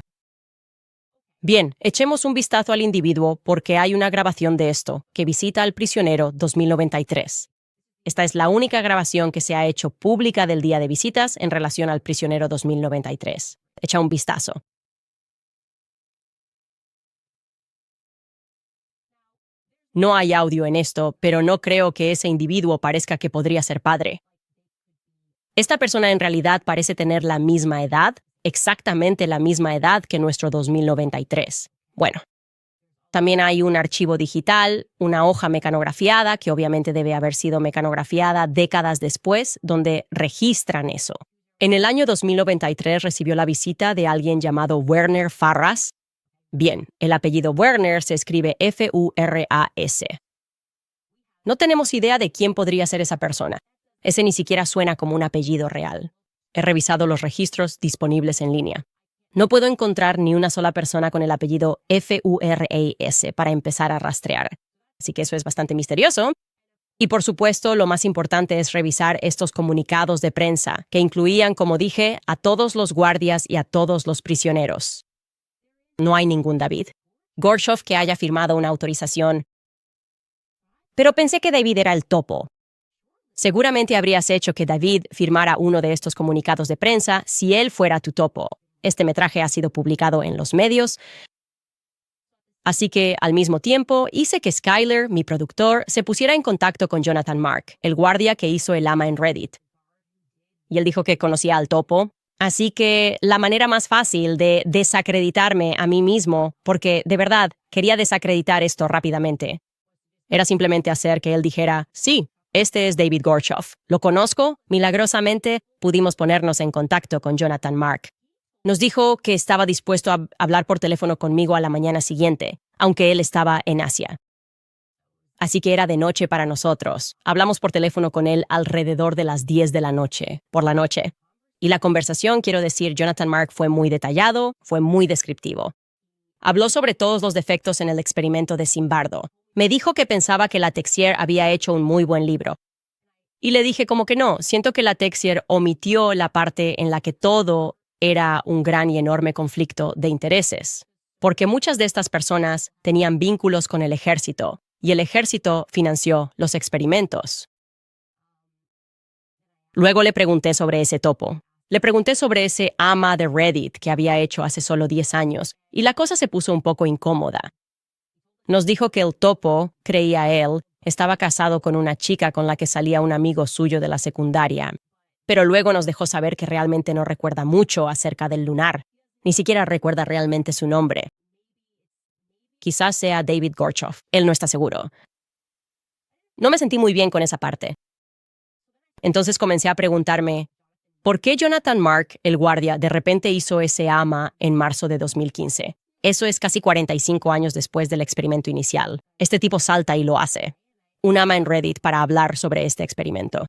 Bien, echemos un vistazo al individuo porque hay una grabación de esto, que visita al prisionero 2093. Esta es la única grabación que se ha hecho pública del día de visitas en relación al prisionero 2093. Echa un vistazo. No hay audio en esto, pero no creo que ese individuo parezca que podría ser padre. Esta persona en realidad parece tener la misma edad, exactamente la misma edad que nuestro 2093. Bueno, también hay un archivo digital, una hoja mecanografiada, que obviamente debe haber sido mecanografiada décadas después, donde registran eso. En el año 2093 recibió la visita de alguien llamado Werner Farras. Bien, el apellido Werner se escribe F-U-R-A-S. No tenemos idea de quién podría ser esa persona. Ese ni siquiera suena como un apellido real. He revisado los registros disponibles en línea. No puedo encontrar ni una sola persona con el apellido F-U-R-A-S para empezar a rastrear. Así que eso es bastante misterioso. Y por supuesto, lo más importante es revisar estos comunicados de prensa, que incluían, como dije, a todos los guardias y a todos los prisioneros. No hay ningún David Gorshov que haya firmado una autorización. Pero pensé que David era el topo. Seguramente habrías hecho que David firmara uno de estos comunicados de prensa si él fuera tu topo. Este metraje ha sido publicado en los medios. Así que, al mismo tiempo, hice que Skyler, mi productor, se pusiera en contacto con Jonathan Mark, el guardia que hizo el ama en Reddit. Y él dijo que conocía al topo. Así que la manera más fácil de desacreditarme a mí mismo, porque de verdad quería desacreditar esto rápidamente, era simplemente hacer que él dijera, sí, este es David Gorshov. Lo conozco. Milagrosamente, pudimos ponernos en contacto con Jonathan Mark. Nos dijo que estaba dispuesto a hablar por teléfono conmigo a la mañana siguiente, aunque él estaba en Asia. Así que era de noche para nosotros. Hablamos por teléfono con él alrededor de las 10 de la noche, por la noche. Y la conversación, quiero decir, Jonathan Mark fue muy detallado, fue muy descriptivo. Habló sobre todos los defectos en el experimento de Zimbardo. Me dijo que pensaba que la Texier había hecho un muy buen libro. Y le dije como que no, siento que la Texier omitió la parte en la que todo era un gran y enorme conflicto de intereses, porque muchas de estas personas tenían vínculos con el ejército, y el ejército financió los experimentos. Luego le pregunté sobre ese topo. Le pregunté sobre ese ama de Reddit que había hecho hace solo 10 años, y la cosa se puso un poco incómoda. Nos dijo que el topo, creía él, estaba casado con una chica con la que salía un amigo suyo de la secundaria, pero luego nos dejó saber que realmente no recuerda mucho acerca del lunar, ni siquiera recuerda realmente su nombre. Quizás sea David Gorshov, él no está seguro. No me sentí muy bien con esa parte. Entonces comencé a preguntarme, ¿por qué Jonathan Mark, el guardia, de repente hizo ese ama en marzo de 2015? Eso es casi 45 años después del experimento inicial. Este tipo salta y lo hace. Un ama en Reddit para hablar sobre este experimento.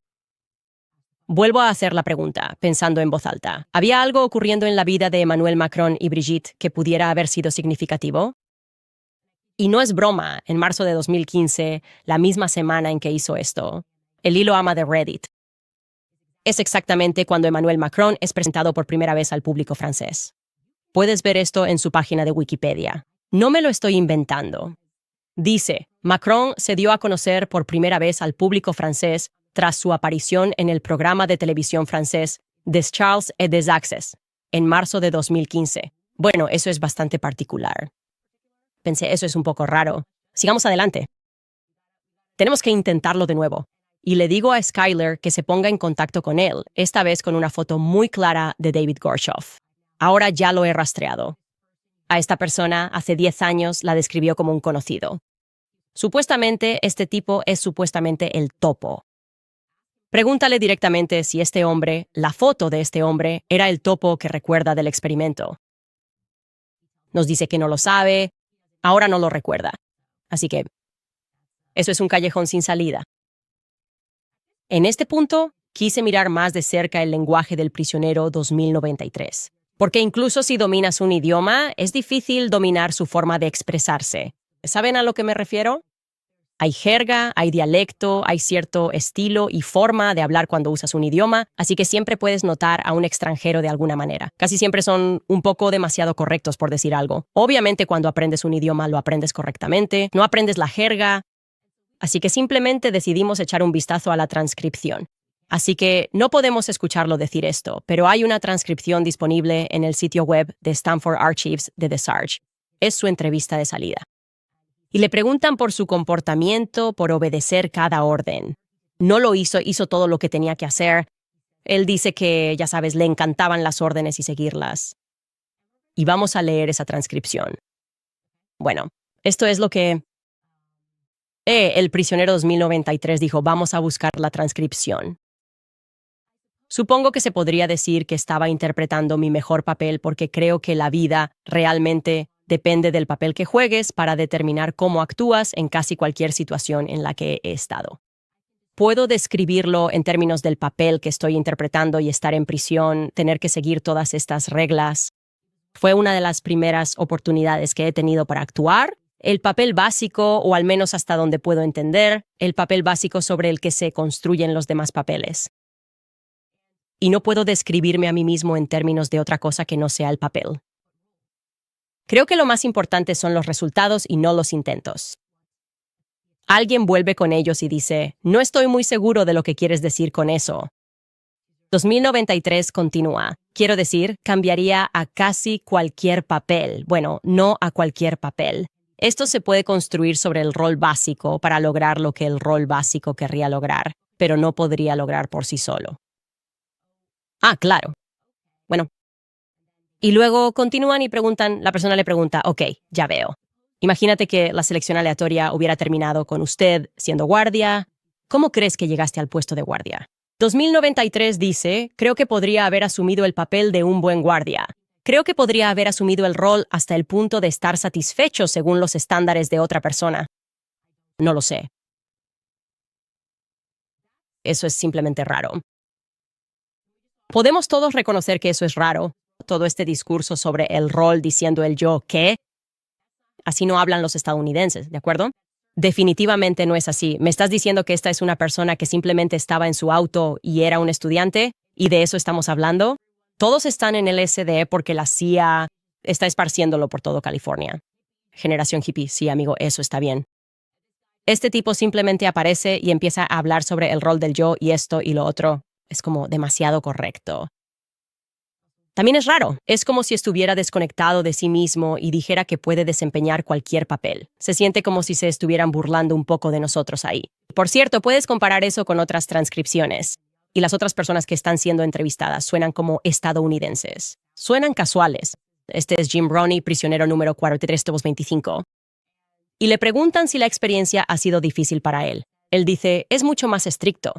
Vuelvo a hacer la pregunta, pensando en voz alta. ¿Había algo ocurriendo en la vida de Emmanuel Macron y Brigitte que pudiera haber sido significativo? Y no es broma, en marzo de 2015, la misma semana en que hizo esto, el hilo ama de Reddit es exactamente cuando Emmanuel Macron es presentado por primera vez al público francés. Puedes ver esto en su página de Wikipedia. No me lo estoy inventando. Dice, Macron se dio a conocer por primera vez al público francés tras su aparición en el programa de televisión francés Des Charles et des Axes, en marzo de 2015. Bueno, eso es bastante particular. Pensé, eso es un poco raro. Sigamos adelante. Tenemos que intentarlo de nuevo. Y le digo a Skyler que se ponga en contacto con él, esta vez con una foto muy clara de David Gorshov. Ahora ya lo he rastreado. A esta persona, hace 10 años, la describió como un conocido. Supuestamente, este tipo es supuestamente el topo. Pregúntale directamente si este hombre, la foto de este hombre, era el topo que recuerda del experimento. Nos dice que no lo sabe, ahora no lo recuerda. Así que, eso es un callejón sin salida. En este punto, quise mirar más de cerca el lenguaje del prisionero 2093. Porque incluso si dominas un idioma, es difícil dominar su forma de expresarse. ¿Saben a lo que me refiero? Hay jerga, hay dialecto, hay cierto estilo y forma de hablar cuando usas un idioma, así que siempre puedes notar a un extranjero de alguna manera. Casi siempre son un poco demasiado correctos, por decir algo. Obviamente, cuando aprendes un idioma, lo aprendes correctamente, no aprendes la jerga. Así que simplemente decidimos echar un vistazo a la transcripción. Así que no podemos escucharlo decir esto, pero hay una transcripción disponible en el sitio web de Stanford Archives de DeSarge. Es su entrevista de salida. Y le preguntan por su comportamiento, por obedecer cada orden. No lo hizo, hizo todo lo que tenía que hacer. Él dice que, ya sabes, le encantaban las órdenes y seguirlas. Y vamos a leer esa transcripción. Bueno, esto es lo que... el prisionero 2093 dijo, vamos a buscar la transcripción. Supongo que se podría decir que estaba interpretando mi mejor papel porque creo que la vida realmente depende del papel que juegues para determinar cómo actúas en casi cualquier situación en la que he estado. Puedo describirlo en términos del papel que estoy interpretando y estar en prisión, tener que seguir todas estas reglas. Fue una de las primeras oportunidades que he tenido para actuar El papel básico, o al menos hasta donde puedo entender, el papel básico sobre el que se construyen los demás papeles. Y no puedo describirme a mí mismo en términos de otra cosa que no sea el papel. Creo que lo más importante son los resultados y no los intentos. Alguien vuelve con ellos y dice, no estoy muy seguro de lo que quieres decir con eso. 2093 continúa. Quiero decir, cambiaría a casi cualquier papel. Bueno, no a cualquier papel. Esto se puede construir sobre el rol básico para lograr lo que el rol básico querría lograr, pero no podría lograr por sí solo. Ah, claro. Bueno. Y luego continúan y preguntan, la persona le pregunta, ok, ya veo. Imagínate que la selección aleatoria hubiera terminado con usted siendo guardia. ¿Cómo crees que llegaste al puesto de guardia? 2093 dice, creo que podría haber asumido el papel de un buen guardia. Creo que podría haber asumido el rol hasta el punto de estar satisfecho según los estándares de otra persona. No lo sé. Eso es simplemente raro. Podemos todos reconocer que eso es raro. Todo este discurso sobre el rol diciendo el yo qué. Así no hablan los estadounidenses, ¿de acuerdo? Definitivamente no es así. ¿Me estás diciendo que esta es una persona que simplemente estaba en su auto y era un estudiante? ¿Y de eso estamos hablando? Todos están en el SD porque la CIA está esparciéndolo por todo California. Generación hippie, sí, amigo, eso está bien. Este tipo simplemente aparece y empieza a hablar sobre el rol del yo y esto y lo otro. Es como demasiado correcto. También es raro. Es como si estuviera desconectado de sí mismo y dijera que puede desempeñar cualquier papel. Se siente como si se estuvieran burlando un poco de nosotros ahí. Por cierto, puedes comparar eso con otras transcripciones. Y las otras personas que están siendo entrevistadas suenan como estadounidenses. Suenan casuales. Este es Jim Roney, prisionero número 4325. Y le preguntan si la experiencia ha sido difícil para él. Él dice, es mucho más estricto.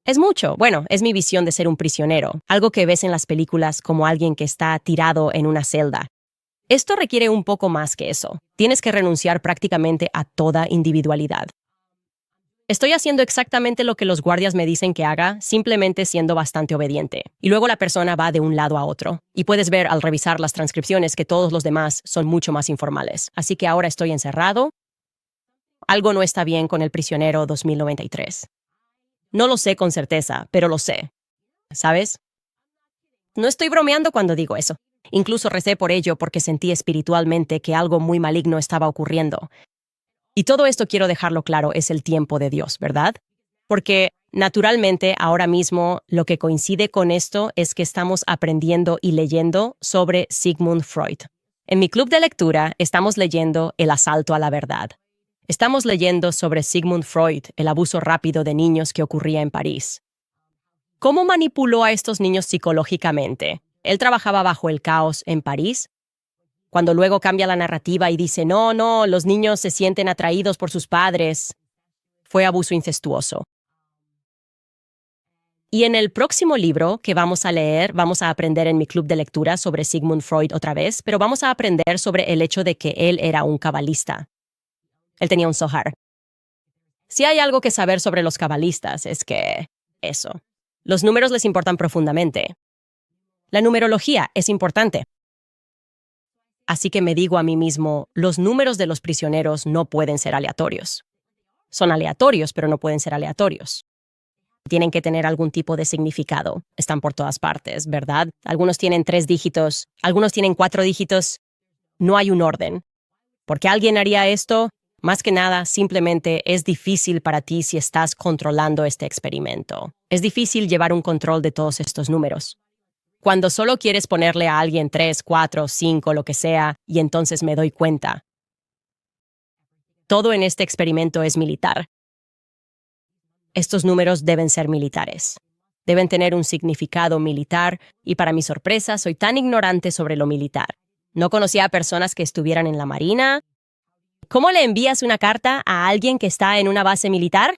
Es mucho. Bueno, es mi visión de ser un prisionero, algo que ves en las películas como alguien que está tirado en una celda. Esto requiere un poco más que eso. Tienes que renunciar prácticamente a toda individualidad. Estoy haciendo exactamente lo que los guardias me dicen que haga, simplemente siendo bastante obediente. Y luego la persona va de un lado a otro. Y puedes ver al revisar las transcripciones que todos los demás son mucho más informales. Así que ahora estoy encerrado. Algo no está bien con el prisionero 2093. No lo sé con certeza, pero lo sé. ¿Sabes? No estoy bromeando cuando digo eso. Incluso recé por ello porque sentí espiritualmente que algo muy maligno estaba ocurriendo. Y todo esto, quiero dejarlo claro, es el tiempo de Dios, ¿verdad? Porque, naturalmente, ahora mismo lo que coincide con esto es que estamos aprendiendo y leyendo sobre Sigmund Freud. En mi club de lectura estamos leyendo El asalto a la verdad. Estamos leyendo sobre Sigmund Freud, el abuso rápido de niños que ocurría en París. ¿Cómo manipuló a estos niños psicológicamente? Él trabajaba bajo el caos en París. Cuando luego cambia la narrativa y dice, no, los niños se sienten atraídos por sus padres. Fue abuso incestuoso. Y en el próximo libro que vamos a leer, vamos a aprender en mi club de lectura sobre Sigmund Freud otra vez, pero vamos a aprender sobre el hecho de que él era un cabalista. Él tenía un Zohar. Si hay algo que saber sobre los cabalistas es que eso. Los números les importan profundamente. La numerología es importante. Así que me digo a mí mismo, los números de los prisioneros no pueden ser aleatorios. Son aleatorios, pero no pueden ser aleatorios. Tienen que tener algún tipo de significado. Están por todas partes, ¿verdad? Algunos tienen 3 dígitos, algunos tienen 4 dígitos. No hay un orden. ¿Por qué alguien haría esto? Más que nada, simplemente es difícil para ti si estás controlando este experimento. Es difícil llevar un control de todos estos números. Cuando solo quieres ponerle a alguien 3, 4, 5, lo que sea, y entonces me doy cuenta. Todo en este experimento es militar. Estos números deben ser militares. Deben tener un significado militar, y para mi sorpresa, soy tan ignorante sobre lo militar. No conocía a personas que estuvieran en la Marina. ¿Cómo le envías una carta a alguien que está en una base militar?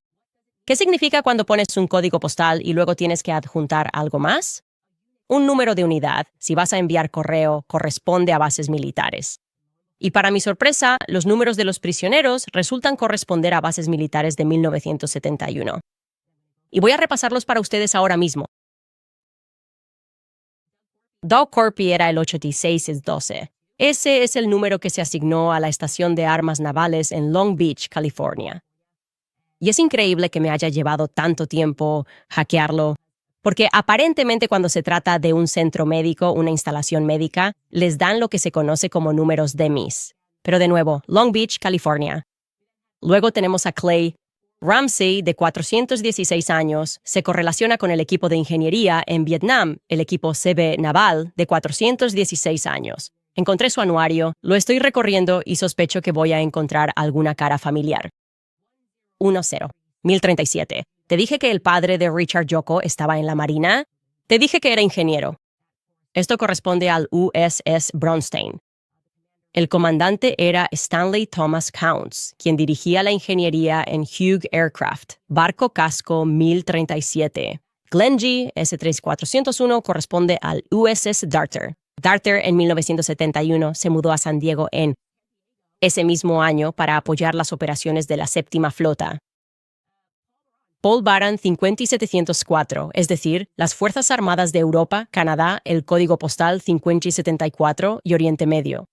¿Qué significa cuando pones un código postal y luego tienes que adjuntar algo más? Un número de unidad, si vas a enviar correo, corresponde a bases militares. Y para mi sorpresa, los números de los prisioneros resultan corresponder a bases militares de 1971. Y voy a repasarlos para ustedes ahora mismo. Doug Corpy era el 8612. Ese es el número que se asignó a la estación de armas navales en Long Beach, California. Y es increíble que me haya llevado tanto tiempo hackearlo, porque aparentemente cuando se trata de un centro médico, una instalación médica, les dan lo que se conoce como números DEMIS. Pero de nuevo, Long Beach, California. Luego tenemos a Clay Ramsey, de 416 años, se correlaciona con el equipo de ingeniería en Vietnam, el equipo CB Naval, de 416 años. Encontré su anuario, lo estoy recorriendo y sospecho que voy a encontrar alguna cara familiar. 1-0. 1037. ¿Te dije que el padre de Richard Yoko estaba en la Marina? Te dije que era ingeniero. Esto corresponde al USS Bronstein. El comandante era Stanley Thomas Counts, quien dirigía la ingeniería en Hugh Aircraft, barco casco 1037. Glenn G. S-3401 corresponde al USS Darter. Darter en 1971 se mudó a San Diego en ese mismo año para apoyar las operaciones de la Séptima Flota. Paul Baran 50704, es decir, las Fuerzas Armadas de Europa, Canadá, el código postal 5074 y Oriente Medio.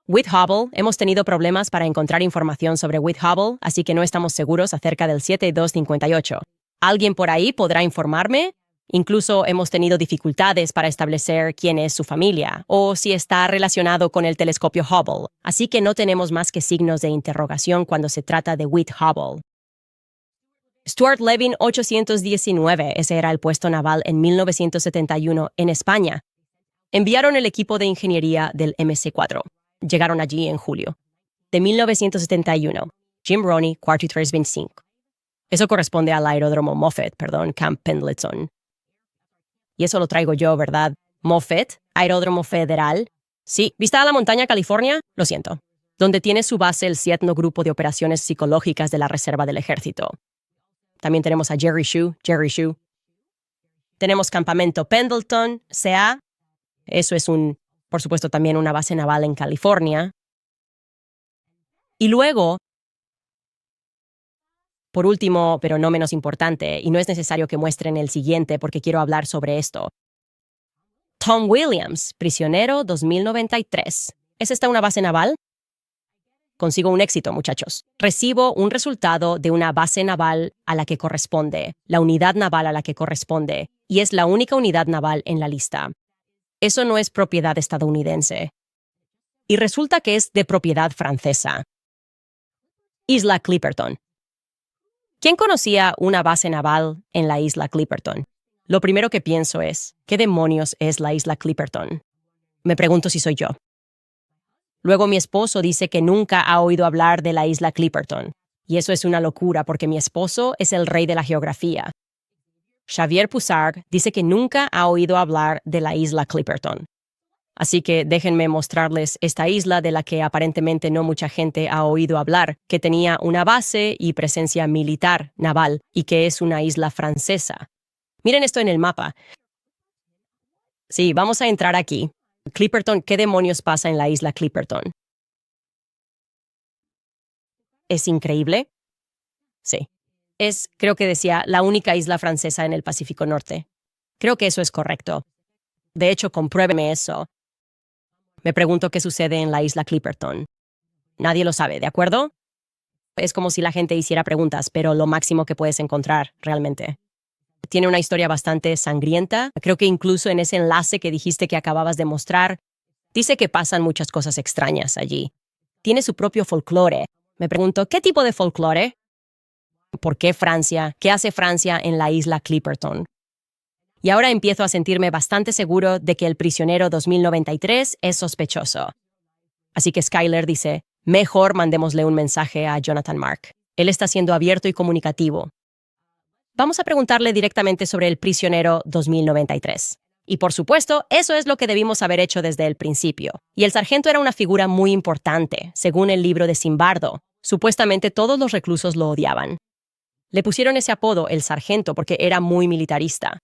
With Hubble, hemos tenido problemas para encontrar información sobre With Hubble, así que no estamos seguros acerca del 7258. ¿Alguien por ahí podrá informarme? Incluso hemos tenido dificultades para establecer quién es su familia o si está relacionado con el telescopio Hubble, así que no tenemos más que signos de interrogación cuando se trata de With Hubble. Stuart Levin 819, ese era el puesto naval en 1971 en España. Enviaron el equipo de ingeniería del MC-4. Llegaron allí en julio. De 1971, Jim Roney 4325. Eso corresponde al aeródromo Moffett, Camp Pendleton. Y eso lo traigo yo, ¿verdad? Moffett, aeródromo federal. Sí, ¿vista a la montaña, California? Lo siento. Donde tiene su base el 7º Grupo de Operaciones Psicológicas de la Reserva del Ejército. También tenemos a Jerry Shue. Tenemos Campamento Pendleton, CA. Eso es por supuesto, también una base naval en California. Y luego, por último, pero no menos importante, y no es necesario que muestren el siguiente porque quiero hablar sobre esto. Tom Williams, prisionero 2093. ¿Es esta una base naval? Consigo un éxito, muchachos. Recibo un resultado de una base naval a la que corresponde, la unidad naval a la que corresponde, y es la única unidad naval en la lista. Eso no es propiedad estadounidense. Y resulta que es de propiedad francesa. Isla Clipperton. ¿Quién conocía una base naval en la isla Clipperton? Lo primero que pienso es, ¿qué demonios es la isla Clipperton? Me pregunto si soy yo. Luego mi esposo dice que nunca ha oído hablar de la isla Clipperton. Y eso es una locura porque mi esposo es el rey de la geografía. Xavier Poussard dice que nunca ha oído hablar de la isla Clipperton. Así que déjenme mostrarles esta isla de la que aparentemente no mucha gente ha oído hablar, que tenía una base y presencia militar naval y que es una isla francesa. Miren esto en el mapa. Sí, vamos a entrar aquí. Clipperton, ¿qué demonios pasa en la isla Clipperton? ¿Es increíble? Sí. Creo que decía, la única isla francesa en el Pacífico Norte. Creo que eso es correcto. De hecho, compruébeme eso. Me pregunto qué sucede en la isla Clipperton. Nadie lo sabe, ¿de acuerdo? Es como si la gente hiciera preguntas, pero lo máximo que puedes encontrar, realmente. Tiene una historia bastante sangrienta. Creo que incluso en ese enlace que dijiste que acababas de mostrar, dice que pasan muchas cosas extrañas allí. Tiene su propio folclore. Me pregunto, ¿qué tipo de folclore? ¿Por qué Francia? ¿Qué hace Francia en la isla Clipperton? Y ahora empiezo a sentirme bastante seguro de que el prisionero 2093 es sospechoso. Así que Skyler dice, mejor mandémosle un mensaje a Jonathan Mark. Él está siendo abierto y comunicativo. Vamos a preguntarle directamente sobre el prisionero 2093. Y por supuesto, eso es lo que debimos haber hecho desde el principio. Y el sargento era una figura muy importante, según el libro de Zimbardo. Supuestamente todos los reclusos lo odiaban. Le pusieron ese apodo, el sargento, porque era muy militarista.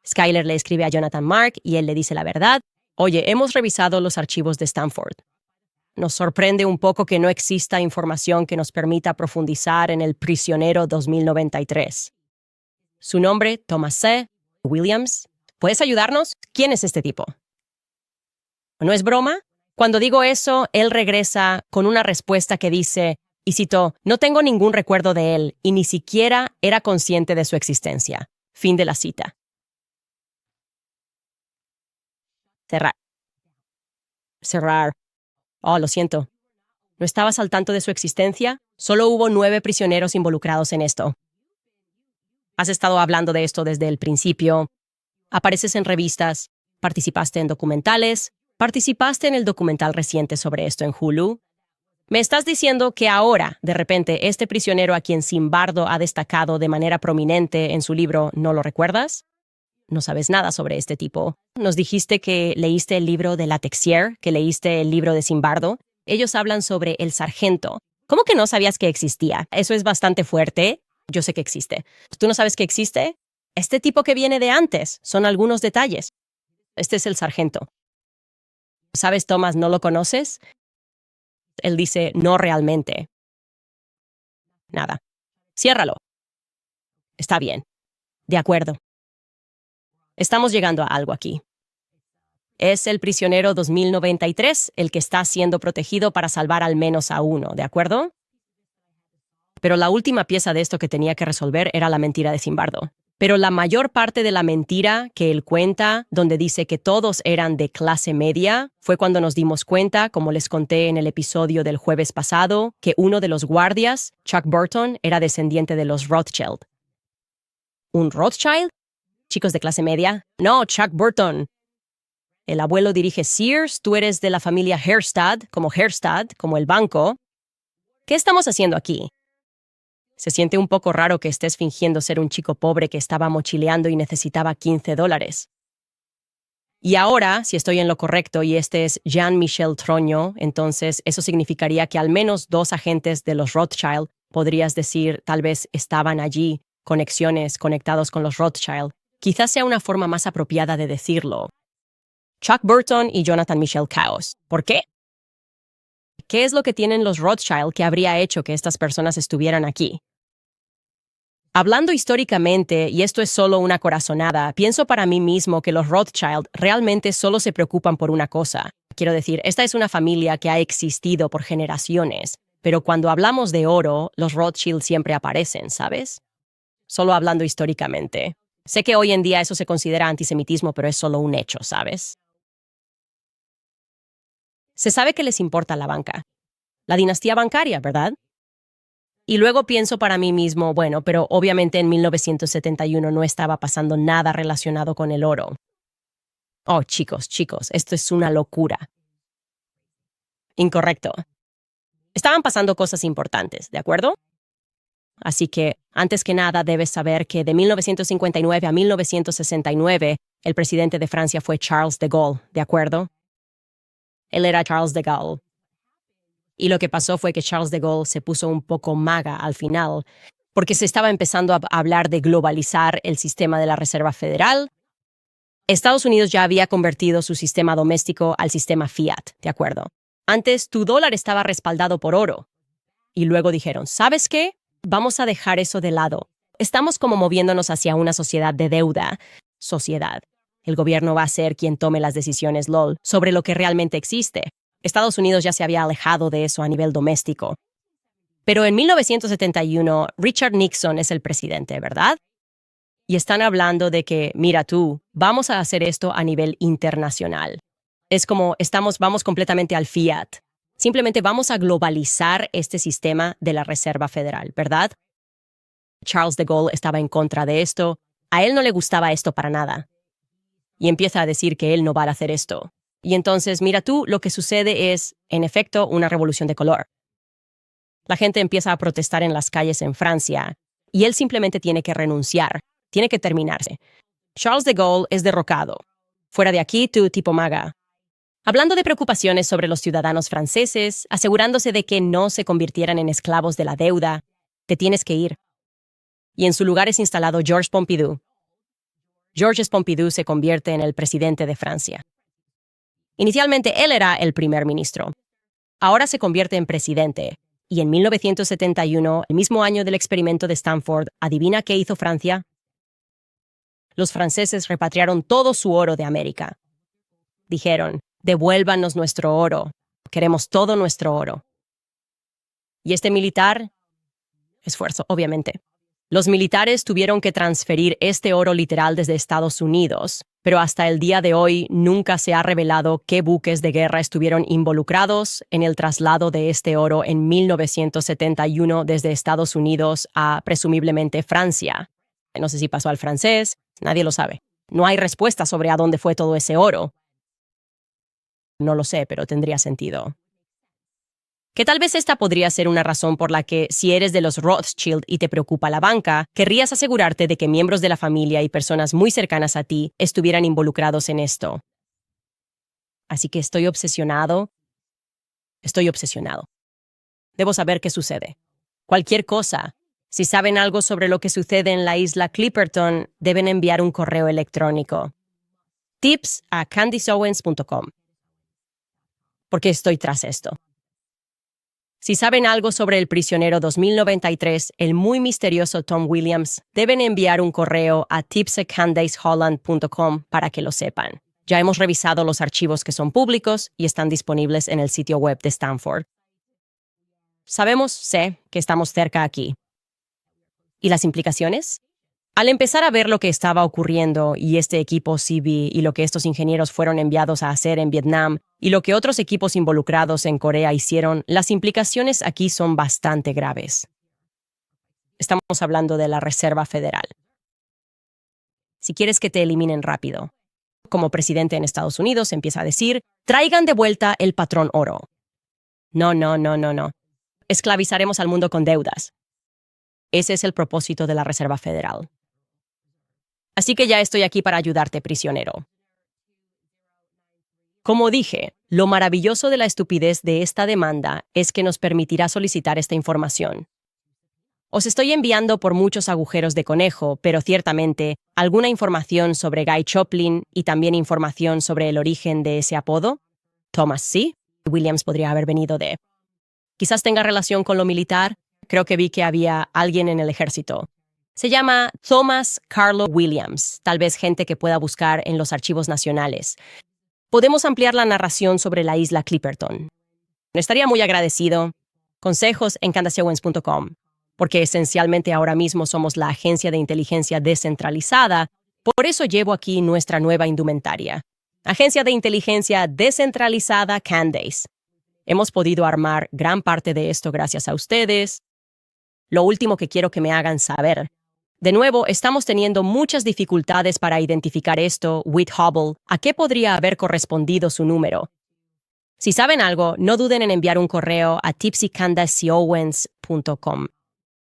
Skyler le escribe a Jonathan Mark y él le dice la verdad. Oye, hemos revisado los archivos de Stanford. Nos sorprende un poco que no exista información que nos permita profundizar en el prisionero 2093. Su nombre, Thomas C. Williams. ¿Puedes ayudarnos? ¿Quién es este tipo? ¿No es broma? Cuando digo eso, él regresa con una respuesta que dice, y cito, no tengo ningún recuerdo de él y ni siquiera era consciente de su existencia. Fin de la cita. Cerrar. Cerrar. Oh, lo siento. ¿No estabas al tanto de su existencia? Solo hubo 9 prisioneros involucrados en esto. Has estado hablando de esto desde el principio. Apareces en revistas, participaste en documentales, participaste en el documental reciente sobre esto en Hulu. ¿Me estás diciendo que ahora, de repente, este prisionero a quien Zimbardo ha destacado de manera prominente en su libro, no lo recuerdas? No sabes nada sobre este tipo. Nos dijiste que leíste el libro de La Texier, que leíste el libro de Zimbardo. Ellos hablan sobre el sargento. ¿Cómo que no sabías que existía? Eso es bastante fuerte. Yo sé que existe. ¿Tú no sabes que existe? Este tipo que viene de antes. Son algunos detalles. Este es el sargento. ¿Sabes, Thomas, no lo conoces? Él dice, no realmente. Nada. Ciérralo. Está bien. De acuerdo. Estamos llegando a algo aquí. Es el prisionero 2093 el que está siendo protegido para salvar al menos a uno, ¿de acuerdo? Pero la última pieza de esto que tenía que resolver era la mentira de Zimbardo. Pero la mayor parte de la mentira que él cuenta, donde dice que todos eran de clase media, fue cuando nos dimos cuenta, como les conté en el episodio del jueves pasado, que uno de los guardias, Chuck Burton, era descendiente de los Rothschild. ¿Un Rothschild? ¿Chicos de clase media? No, Chuck Burton. El abuelo dirige Sears, tú eres de la familia Hearstad, como el banco. ¿Qué estamos haciendo aquí? Se siente un poco raro que estés fingiendo ser un chico pobre que estaba mochileando y necesitaba $15. Y ahora, si estoy en lo correcto y este es Jean-Michel Troño, entonces eso significaría que al menos 2 agentes de los Rothschild, podrías decir, tal vez estaban allí, conectados con los Rothschild. Quizás sea una forma más apropiada de decirlo. Chuck Burton y Jonathan Michel Chaos. ¿Por qué? ¿Qué es lo que tienen los Rothschild que habría hecho que estas personas estuvieran aquí? Hablando históricamente, y esto es solo una corazonada, pienso para mí mismo que los Rothschild realmente solo se preocupan por una cosa. Quiero decir, esta es una familia que ha existido por generaciones, pero cuando hablamos de oro, los Rothschild siempre aparecen, ¿sabes? Solo hablando históricamente. Sé que hoy en día eso se considera antisemitismo, pero es solo un hecho, ¿sabes? Se sabe que les importa la banca. La dinastía bancaria, ¿verdad? Y luego pienso para mí mismo, bueno, pero obviamente en 1971 no estaba pasando nada relacionado con el oro. Oh, chicos, esto es una locura. Incorrecto. Estaban pasando cosas importantes, ¿de acuerdo? Así que, antes que nada, debes saber que de 1959 a 1969, el presidente de Francia fue Charles de Gaulle, ¿de acuerdo? Él era Charles de Gaulle. Y lo que pasó fue que Charles de Gaulle se puso un poco maga al final, porque se estaba empezando a hablar de globalizar el sistema de la Reserva Federal. Estados Unidos ya había convertido su sistema doméstico al sistema fiat, ¿de acuerdo? Antes tu dólar estaba respaldado por oro. Y luego dijeron, ¿sabes qué? Vamos a dejar eso de lado. Estamos como moviéndonos hacia una sociedad de deuda. Sociedad. El gobierno va a ser quien tome las decisiones, LOL, sobre lo que realmente existe. Estados Unidos ya se había alejado de eso a nivel doméstico. Pero en 1971, Richard Nixon es el presidente, ¿verdad? Y están hablando de que, mira tú, vamos a hacer esto a nivel internacional. Es como, vamos completamente al fiat. Simplemente vamos a globalizar este sistema de la Reserva Federal, ¿verdad? Charles de Gaulle estaba en contra de esto. A él no le gustaba esto para nada. Y empieza a decir que él no va a hacer esto. Y entonces, mira tú, lo que sucede es, en efecto, una revolución de color. La gente empieza a protestar en las calles en Francia, y él simplemente tiene que renunciar, tiene que terminarse. Charles de Gaulle es derrocado. Fuera de aquí, tú, tipo maga. Hablando de preocupaciones sobre los ciudadanos franceses, asegurándose de que no se convirtieran en esclavos de la deuda, te tienes que ir. Y en su lugar es instalado Georges Pompidou. Georges Pompidou se convierte en el presidente de Francia. Inicialmente él era el primer ministro. Ahora se convierte en presidente. Y en 1971, el mismo año del experimento de Stanford, ¿adivina qué hizo Francia? Los franceses repatriaron todo su oro de América. Dijeron, Devuélvanos nuestro oro. Queremos todo nuestro oro. Y este militar, esfuerzo, obviamente. Los militares tuvieron que transferir este oro literal desde Estados Unidos, pero hasta el día de hoy nunca se ha revelado qué buques de guerra estuvieron involucrados en el traslado de este oro en 1971 desde Estados Unidos a, presumiblemente, Francia. No sé si pasó al francés, nadie lo sabe. No hay respuesta sobre a dónde fue todo ese oro. No lo sé, pero tendría sentido. Que tal vez esta podría ser una razón por la que, si eres de los Rothschild y te preocupa la banca, querrías asegurarte de que miembros de la familia y personas muy cercanas a ti estuvieran involucrados en esto. Así que estoy obsesionado. Debo saber qué sucede. Cualquier cosa. Si saben algo sobre lo que sucede en la isla Clipperton, deben enviar un correo electrónico. tips@candicewens.com. Porque estoy tras esto. Si saben algo sobre el prisionero 2093, el muy misterioso Tom Williams, deben enviar un correo a tips@candaceholland.com para que lo sepan. Ya hemos revisado los archivos que son públicos y están disponibles en el sitio web de Stanford. Sé que estamos cerca aquí. ¿Y las implicaciones? Al empezar a ver lo que estaba ocurriendo y este equipo CB y lo que estos ingenieros fueron enviados a hacer en Vietnam y lo que otros equipos involucrados en Corea hicieron, las implicaciones aquí son bastante graves. Estamos hablando de la Reserva Federal. Si quieres que te eliminen rápido, como presidente en Estados Unidos empieza a decir, traigan de vuelta el patrón oro. No. Esclavizaremos al mundo con deudas. Ese es el propósito de la Reserva Federal. Así que ya estoy aquí para ayudarte, prisionero. Como dije, lo maravilloso de la estupidez de esta demanda es que nos permitirá solicitar esta información. Os estoy enviando por muchos agujeros de conejo, pero ciertamente alguna información sobre Guy Choplin y también información sobre el origen de ese apodo. Thomas, ¿sí? Williams podría haber venido de. Quizás tenga relación con lo militar. Creo que vi que había alguien en el ejército. Se llama Thomas Carlo Williams, tal vez gente que pueda buscar en los archivos nacionales. Podemos ampliar la narración sobre la isla Clipperton. Estaría muy agradecido. Consejos en candacewens.com, porque esencialmente ahora mismo somos la agencia de inteligencia descentralizada, por eso llevo aquí nuestra nueva indumentaria. Agencia de inteligencia descentralizada Candace. Hemos podido armar gran parte de esto gracias a ustedes. Lo último que quiero que me hagan saber. De nuevo, estamos teniendo muchas dificultades para identificar esto, with Hubble, a qué podría haber correspondido su número. Si saben algo, no duden en enviar un correo a tipsycandacewens.com.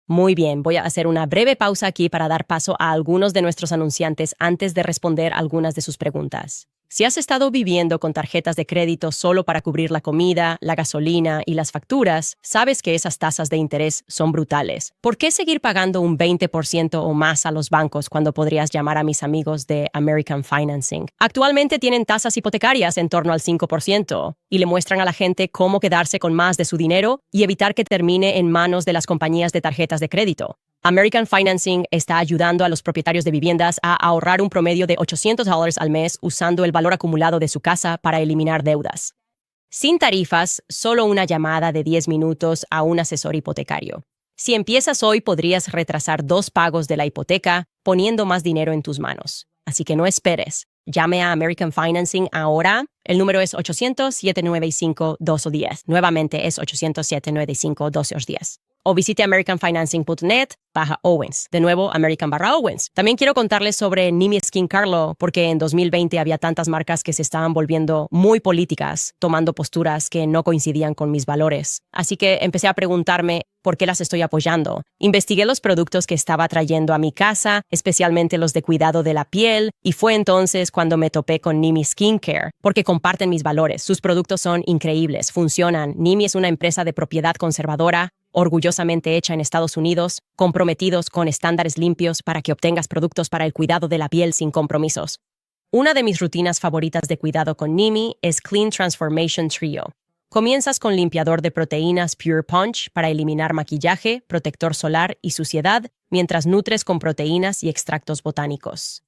Muy bien, voy a hacer una breve pausa aquí para dar paso a algunos de nuestros anunciantes antes de responder algunas de sus preguntas. Si has estado viviendo con tarjetas de crédito solo para cubrir la comida, la gasolina y las facturas, sabes que esas tasas de interés son brutales. ¿Por qué seguir pagando un 20% o más a los bancos cuando podrías llamar a mis amigos de American Financing? Actualmente tienen tasas hipotecarias en torno al 5% y le muestran a la gente cómo quedarse con más de su dinero y evitar que termine en manos de las compañías de tarjetas de crédito. American Financing está ayudando a los propietarios de viviendas a ahorrar un promedio de $800 al mes usando el valor acumulado de su casa para eliminar deudas. Sin tarifas, solo una llamada de 10 minutos a un asesor hipotecario. Si empiezas hoy, podrías retrasar 2 pagos de la hipoteca, poniendo más dinero en tus manos. Así que no esperes. Llame a American Financing ahora. El número es 800-795-1210. Nuevamente es 800-795-1210. O visite americanfinancing.net/Owens. De nuevo, American/Owens. También quiero contarles sobre Nimi Skin Carlo, porque en 2020 había tantas marcas que se estaban volviendo muy políticas, tomando posturas que no coincidían con mis valores. Así que empecé a preguntarme por qué las estoy apoyando. Investigué los productos que estaba trayendo a mi casa, especialmente los de cuidado de la piel, y fue entonces cuando me topé con Nimi Skincare, porque comparten mis valores. Sus productos son increíbles, funcionan. Nimi es una empresa de propiedad conservadora, orgullosamente hecha en Estados Unidos, comprometidos con estándares limpios para que obtengas productos para el cuidado de la piel sin compromisos. Una de mis rutinas favoritas de cuidado con Nimi es Clean Transformation Trio. Comienzas con limpiador de proteínas Pure Punch para eliminar maquillaje, protector solar y suciedad, mientras nutres con proteínas y extractos botánicos.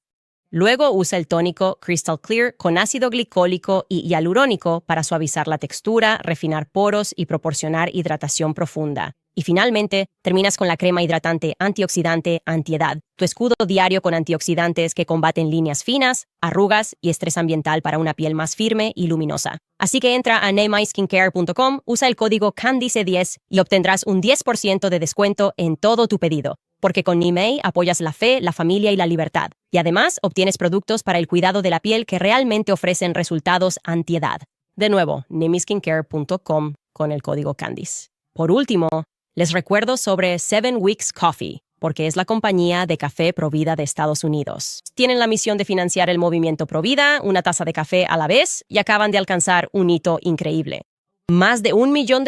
Luego usa el tónico Crystal Clear con ácido glicólico y hialurónico para suavizar la textura, refinar poros y proporcionar hidratación profunda. Y finalmente, terminas con la crema hidratante antioxidante antiedad, tu escudo diario con antioxidantes que combaten líneas finas, arrugas y estrés ambiental para una piel más firme y luminosa. Así que entra a neymyskincare.com, usa el código CANDICE10 y obtendrás un 10% de descuento en todo tu pedido. Porque con Nimei apoyas la fe, la familia y la libertad. Y además obtienes productos para el cuidado de la piel que realmente ofrecen resultados antiedad. De nuevo, neymyskincare.com con el código CANDICE. Por último, les recuerdo sobre 7 Weeks Coffee, porque es la compañía de café Provida de Estados Unidos. Tienen la misión de financiar el movimiento Provida, una taza de café a la vez, y acaban de alcanzar un hito increíble. Más de $1 millón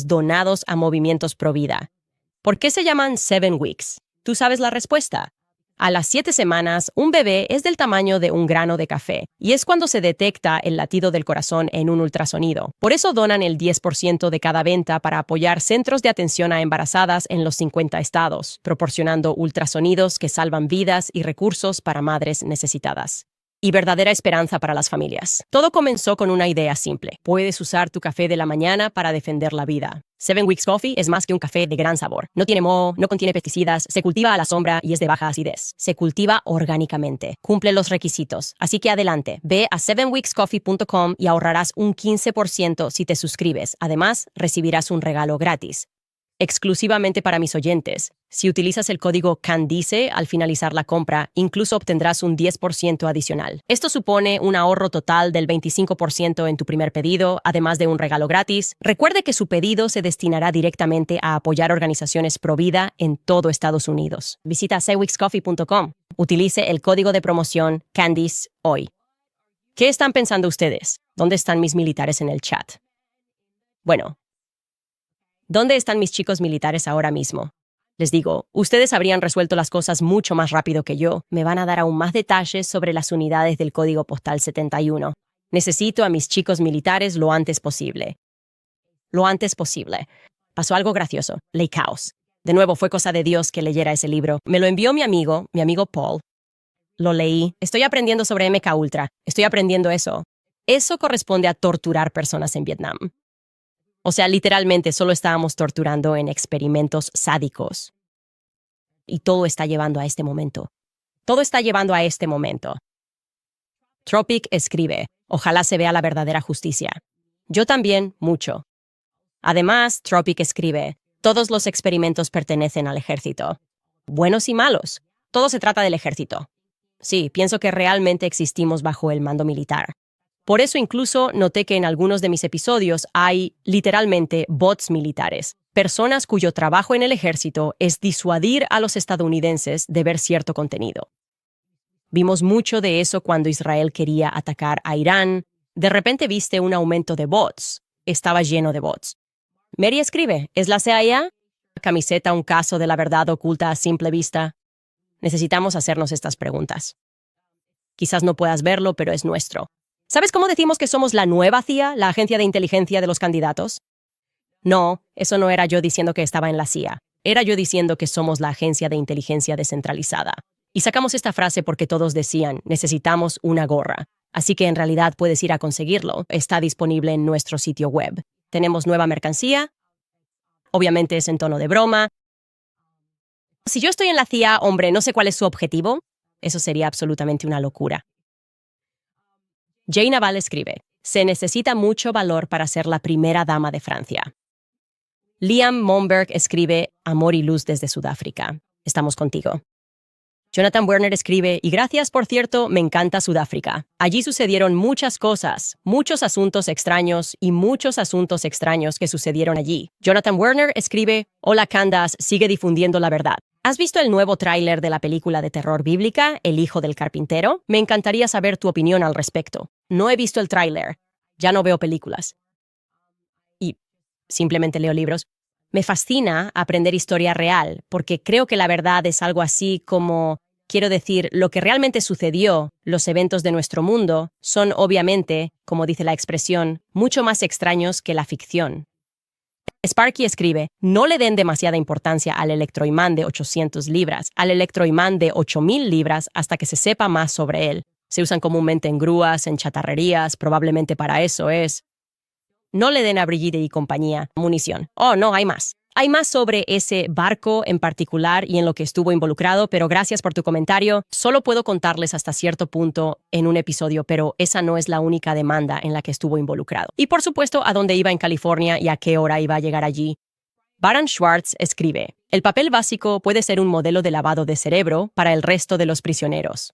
donados a movimientos Provida. ¿Por qué se llaman 7 Weeks? ¿Tú sabes la respuesta? A las 7 semanas, un bebé es del tamaño de un grano de café, y es cuando se detecta el latido del corazón en un ultrasonido. Por eso donan el 10% de cada venta para apoyar centros de atención a embarazadas en los 50 estados, proporcionando ultrasonidos que salvan vidas y recursos para madres necesitadas. Y verdadera esperanza para las familias. Todo comenzó con una idea simple. Puedes usar tu café de la mañana para defender la vida. 7 Weeks Coffee es más que un café de gran sabor. No tiene moho, no contiene pesticidas, se cultiva a la sombra y es de baja acidez. Se cultiva orgánicamente. Cumple los requisitos. Así que adelante, ve a 7weekscoffee.com y ahorrarás un 15% si te suscribes. Además, recibirás un regalo gratis. Exclusivamente para mis oyentes. Si utilizas el código CANDICE al finalizar la compra, incluso obtendrás un 10% adicional. Esto supone un ahorro total del 25% en tu primer pedido, además de un regalo gratis. Recuerde que su pedido se destinará directamente a apoyar organizaciones Provida en todo Estados Unidos. Visita 7weekscoffee.com. Utilice el código de promoción CANDICE hoy. ¿Qué están pensando ustedes? ¿Dónde están mis militares en el chat? Bueno, ¿dónde están mis chicos militares ahora mismo? Les digo, ustedes habrían resuelto las cosas mucho más rápido que yo. Me van a dar aún más detalles sobre las unidades del código postal 71. Necesito a mis chicos militares lo antes posible. Lo antes posible. Pasó algo gracioso. Leí caos. De nuevo, fue cosa de Dios que leyera ese libro. Me lo envió mi amigo Paul. Lo leí. Estoy aprendiendo sobre MK Ultra. Estoy aprendiendo eso. Eso corresponde a torturar personas en Vietnam. O sea, literalmente solo estábamos torturando en experimentos sádicos. Y todo está llevando a este momento. Todo está llevando a este momento. Tropic escribe, ojalá se vea la verdadera justicia. Yo también, mucho. Además, Tropic escribe, todos los experimentos pertenecen al ejército. Buenos y malos. Todo se trata del ejército. Sí, pienso que realmente existimos bajo el mando militar. Por eso incluso noté que en algunos de mis episodios hay, literalmente, bots militares, personas cuyo trabajo en el ejército es disuadir a los estadounidenses de ver cierto contenido. Vimos mucho de eso cuando Israel quería atacar a Irán. De repente viste un aumento de bots. Estaba lleno de bots. Mary escribe, ¿es la CIA? ¿Camiseta un caso de la verdad oculta a simple vista? Necesitamos hacernos estas preguntas. Quizás no puedas verlo, pero es nuestro. ¿Sabes cómo decimos que somos la nueva CIA, la agencia de inteligencia de los candidatos? No, eso no era yo diciendo que estaba en la CIA. Era yo diciendo que somos la agencia de inteligencia descentralizada. Y sacamos esta frase porque todos decían, necesitamos una gorra. Así que en realidad puedes ir a conseguirlo. Está disponible en nuestro sitio web. Tenemos nueva mercancía. Obviamente es en tono de broma. Si yo estoy en la CIA, hombre, no sé cuál es su objetivo. Eso sería absolutamente una locura. Jay Naval escribe, se necesita mucho valor para ser la primera dama de Francia. Liam Monberg escribe, amor y luz desde Sudáfrica. Estamos contigo. Jonathan Werner escribe, y gracias, por cierto, me encanta Sudáfrica. Allí sucedieron muchas cosas, muchos asuntos extraños y muchos asuntos extraños que sucedieron allí. Jonathan Werner escribe, hola Candace, sigue difundiendo la verdad. ¿Has visto el nuevo tráiler de la película de terror bíblica, El hijo del carpintero? Me encantaría saber tu opinión al respecto. No he visto el tráiler. Ya no veo películas. Y simplemente leo libros. Me fascina aprender historia real, porque creo que la verdad es algo así como, quiero decir, lo que realmente sucedió, los eventos de nuestro mundo, son obviamente, como dice la expresión, mucho más extraños que la ficción. Sparky escribe, no le den demasiada importancia al electroimán de 800 libras, al electroimán de 8000 libras hasta que se sepa más sobre él. Se usan comúnmente en grúas, en chatarrerías, probablemente para eso es. No le den a Brigitte y compañía munición. Oh, no, hay más. Hay más sobre ese barco en particular y en lo que estuvo involucrado, pero gracias por tu comentario. Solo puedo contarles hasta cierto punto en un episodio, pero esa no es la única demanda en la que estuvo involucrado. Y por supuesto, a dónde iba en California y a qué hora iba a llegar allí. Baran Schwartz escribe, el papel básico puede ser un modelo de lavado de cerebro para el resto de los prisioneros.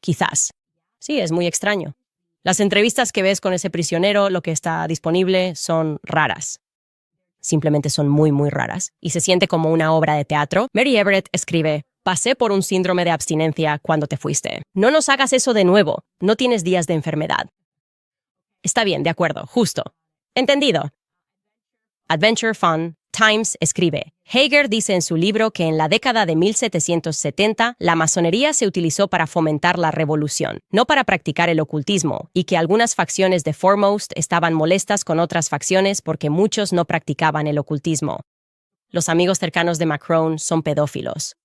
Quizás. Sí, es muy extraño. Las entrevistas que ves con ese prisionero, lo que está disponible, son raras. Simplemente son muy, muy raras. Y se siente como una obra de teatro. Mary Everett escribe, pasé por un síndrome de abstinencia cuando te fuiste. No nos hagas eso de nuevo. No tienes días de enfermedad. Está bien, de acuerdo, justo. Entendido. Adventure Fun Times escribe, Hager dice en su libro que en la década de 1770 la masonería se utilizó para fomentar la revolución, no para practicar el ocultismo, y que algunas facciones de Foremost estaban molestas con otras facciones porque muchos no practicaban el ocultismo. Los amigos cercanos de Macron son pedófilos.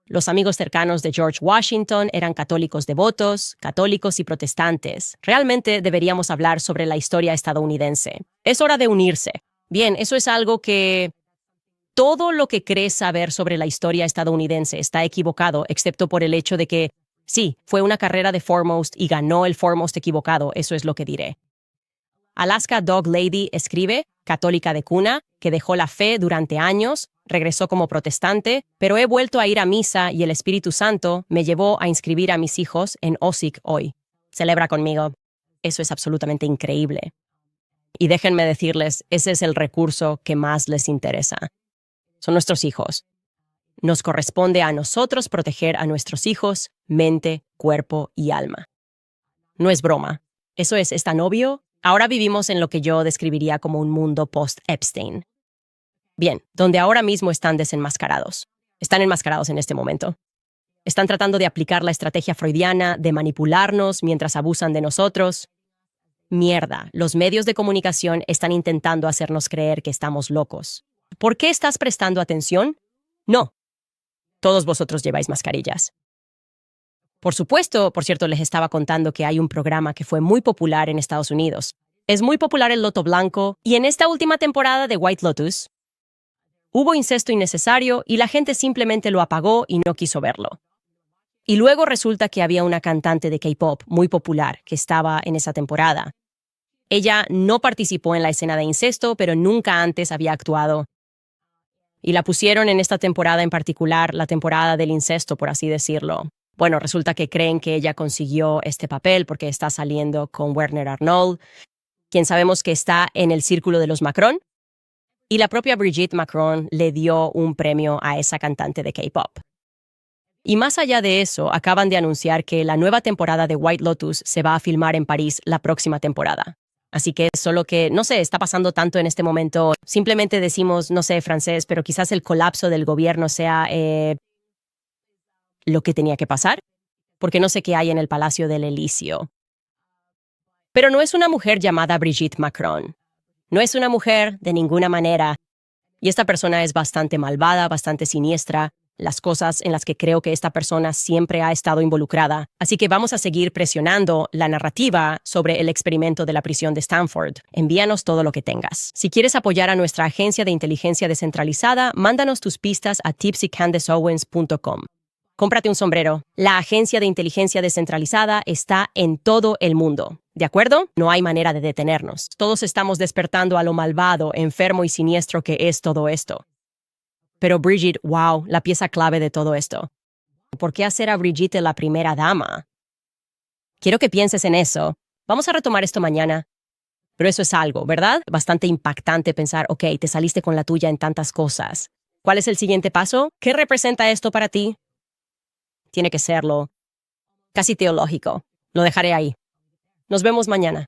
Los amigos cercanos de George Washington eran católicos devotos, católicos y protestantes. Realmente deberíamos hablar sobre la historia estadounidense. Es hora de unirse. Bien, eso es algo que todo lo que crees saber sobre la historia estadounidense está equivocado, excepto por el hecho de que, sí, fue una carrera de Foremost y ganó el Foremost equivocado, eso es lo que diré. Alaska Dog Lady escribe, católica de cuna, que dejó la fe durante años, regresó como protestante, pero he vuelto a ir a misa y el Espíritu Santo me llevó a inscribir a mis hijos en OSIC hoy. Celebra conmigo. Eso es absolutamente increíble. Y déjenme decirles, ese es el recurso que más les interesa. Son nuestros hijos. Nos corresponde a nosotros proteger a nuestros hijos, mente, cuerpo y alma. No es broma. Eso es tan obvio. Ahora vivimos en lo que yo describiría como un mundo post-Epstein. Bien, donde ahora mismo están desenmascarados. Están enmascarados en este momento. Están tratando de aplicar la estrategia freudiana de manipularnos mientras abusan de nosotros. Mierda, los medios de comunicación están intentando hacernos creer que estamos locos. ¿Por qué estás prestando atención? No. Todos vosotros lleváis mascarillas. Por supuesto, por cierto, les estaba contando que hay un programa que fue muy popular en Estados Unidos. Es muy popular el Loto Blanco, y en esta última temporada de White Lotus, hubo incesto innecesario y la gente simplemente lo apagó y no quiso verlo. Y luego resulta que había una cantante de K-pop muy popular que estaba en esa temporada. Ella no participó en la escena de incesto, pero nunca antes había actuado. Y la pusieron en esta temporada en particular, la temporada del incesto, por así decirlo. Bueno, resulta que creen que ella consiguió este papel porque está saliendo con Werner Arnold, quien sabemos que está en el círculo de los Macron. Y la propia Brigitte Macron le dio un premio a esa cantante de K-pop. Y más allá de eso, acaban de anunciar que la nueva temporada de White Lotus se va a filmar en París la próxima temporada. Así que solo que, no sé, está pasando tanto en este momento. Simplemente decimos, no sé, francés, pero quizás el colapso del gobierno sea lo que tenía que pasar. Porque no sé qué hay en el Palacio del Elíseo. Pero no es una mujer llamada Brigitte Macron. No es una mujer de ninguna manera. Y esta persona es bastante malvada, bastante siniestra. Las cosas en las que creo que esta persona siempre ha estado involucrada. Así que vamos a seguir presionando la narrativa sobre el experimento de la prisión de Stanford. Envíanos todo lo que tengas. Si quieres apoyar a nuestra agencia de inteligencia descentralizada, mándanos tus pistas a tipsycandiceowens.com. Cómprate un sombrero. La agencia de inteligencia descentralizada está en todo el mundo. ¿De acuerdo? No hay manera de detenernos. Todos estamos despertando a lo malvado, enfermo y siniestro que es todo esto. Pero Brigitte, wow, la pieza clave de todo esto. ¿Por qué hacer a Brigitte la primera dama? Quiero que pienses en eso. Vamos a retomar esto mañana. Pero eso es algo, ¿verdad? Bastante impactante pensar, ok, te saliste con la tuya en tantas cosas. ¿Cuál es el siguiente paso? ¿Qué representa esto para ti? Tiene que serlo casi teológico. Lo dejaré ahí. Nos vemos mañana.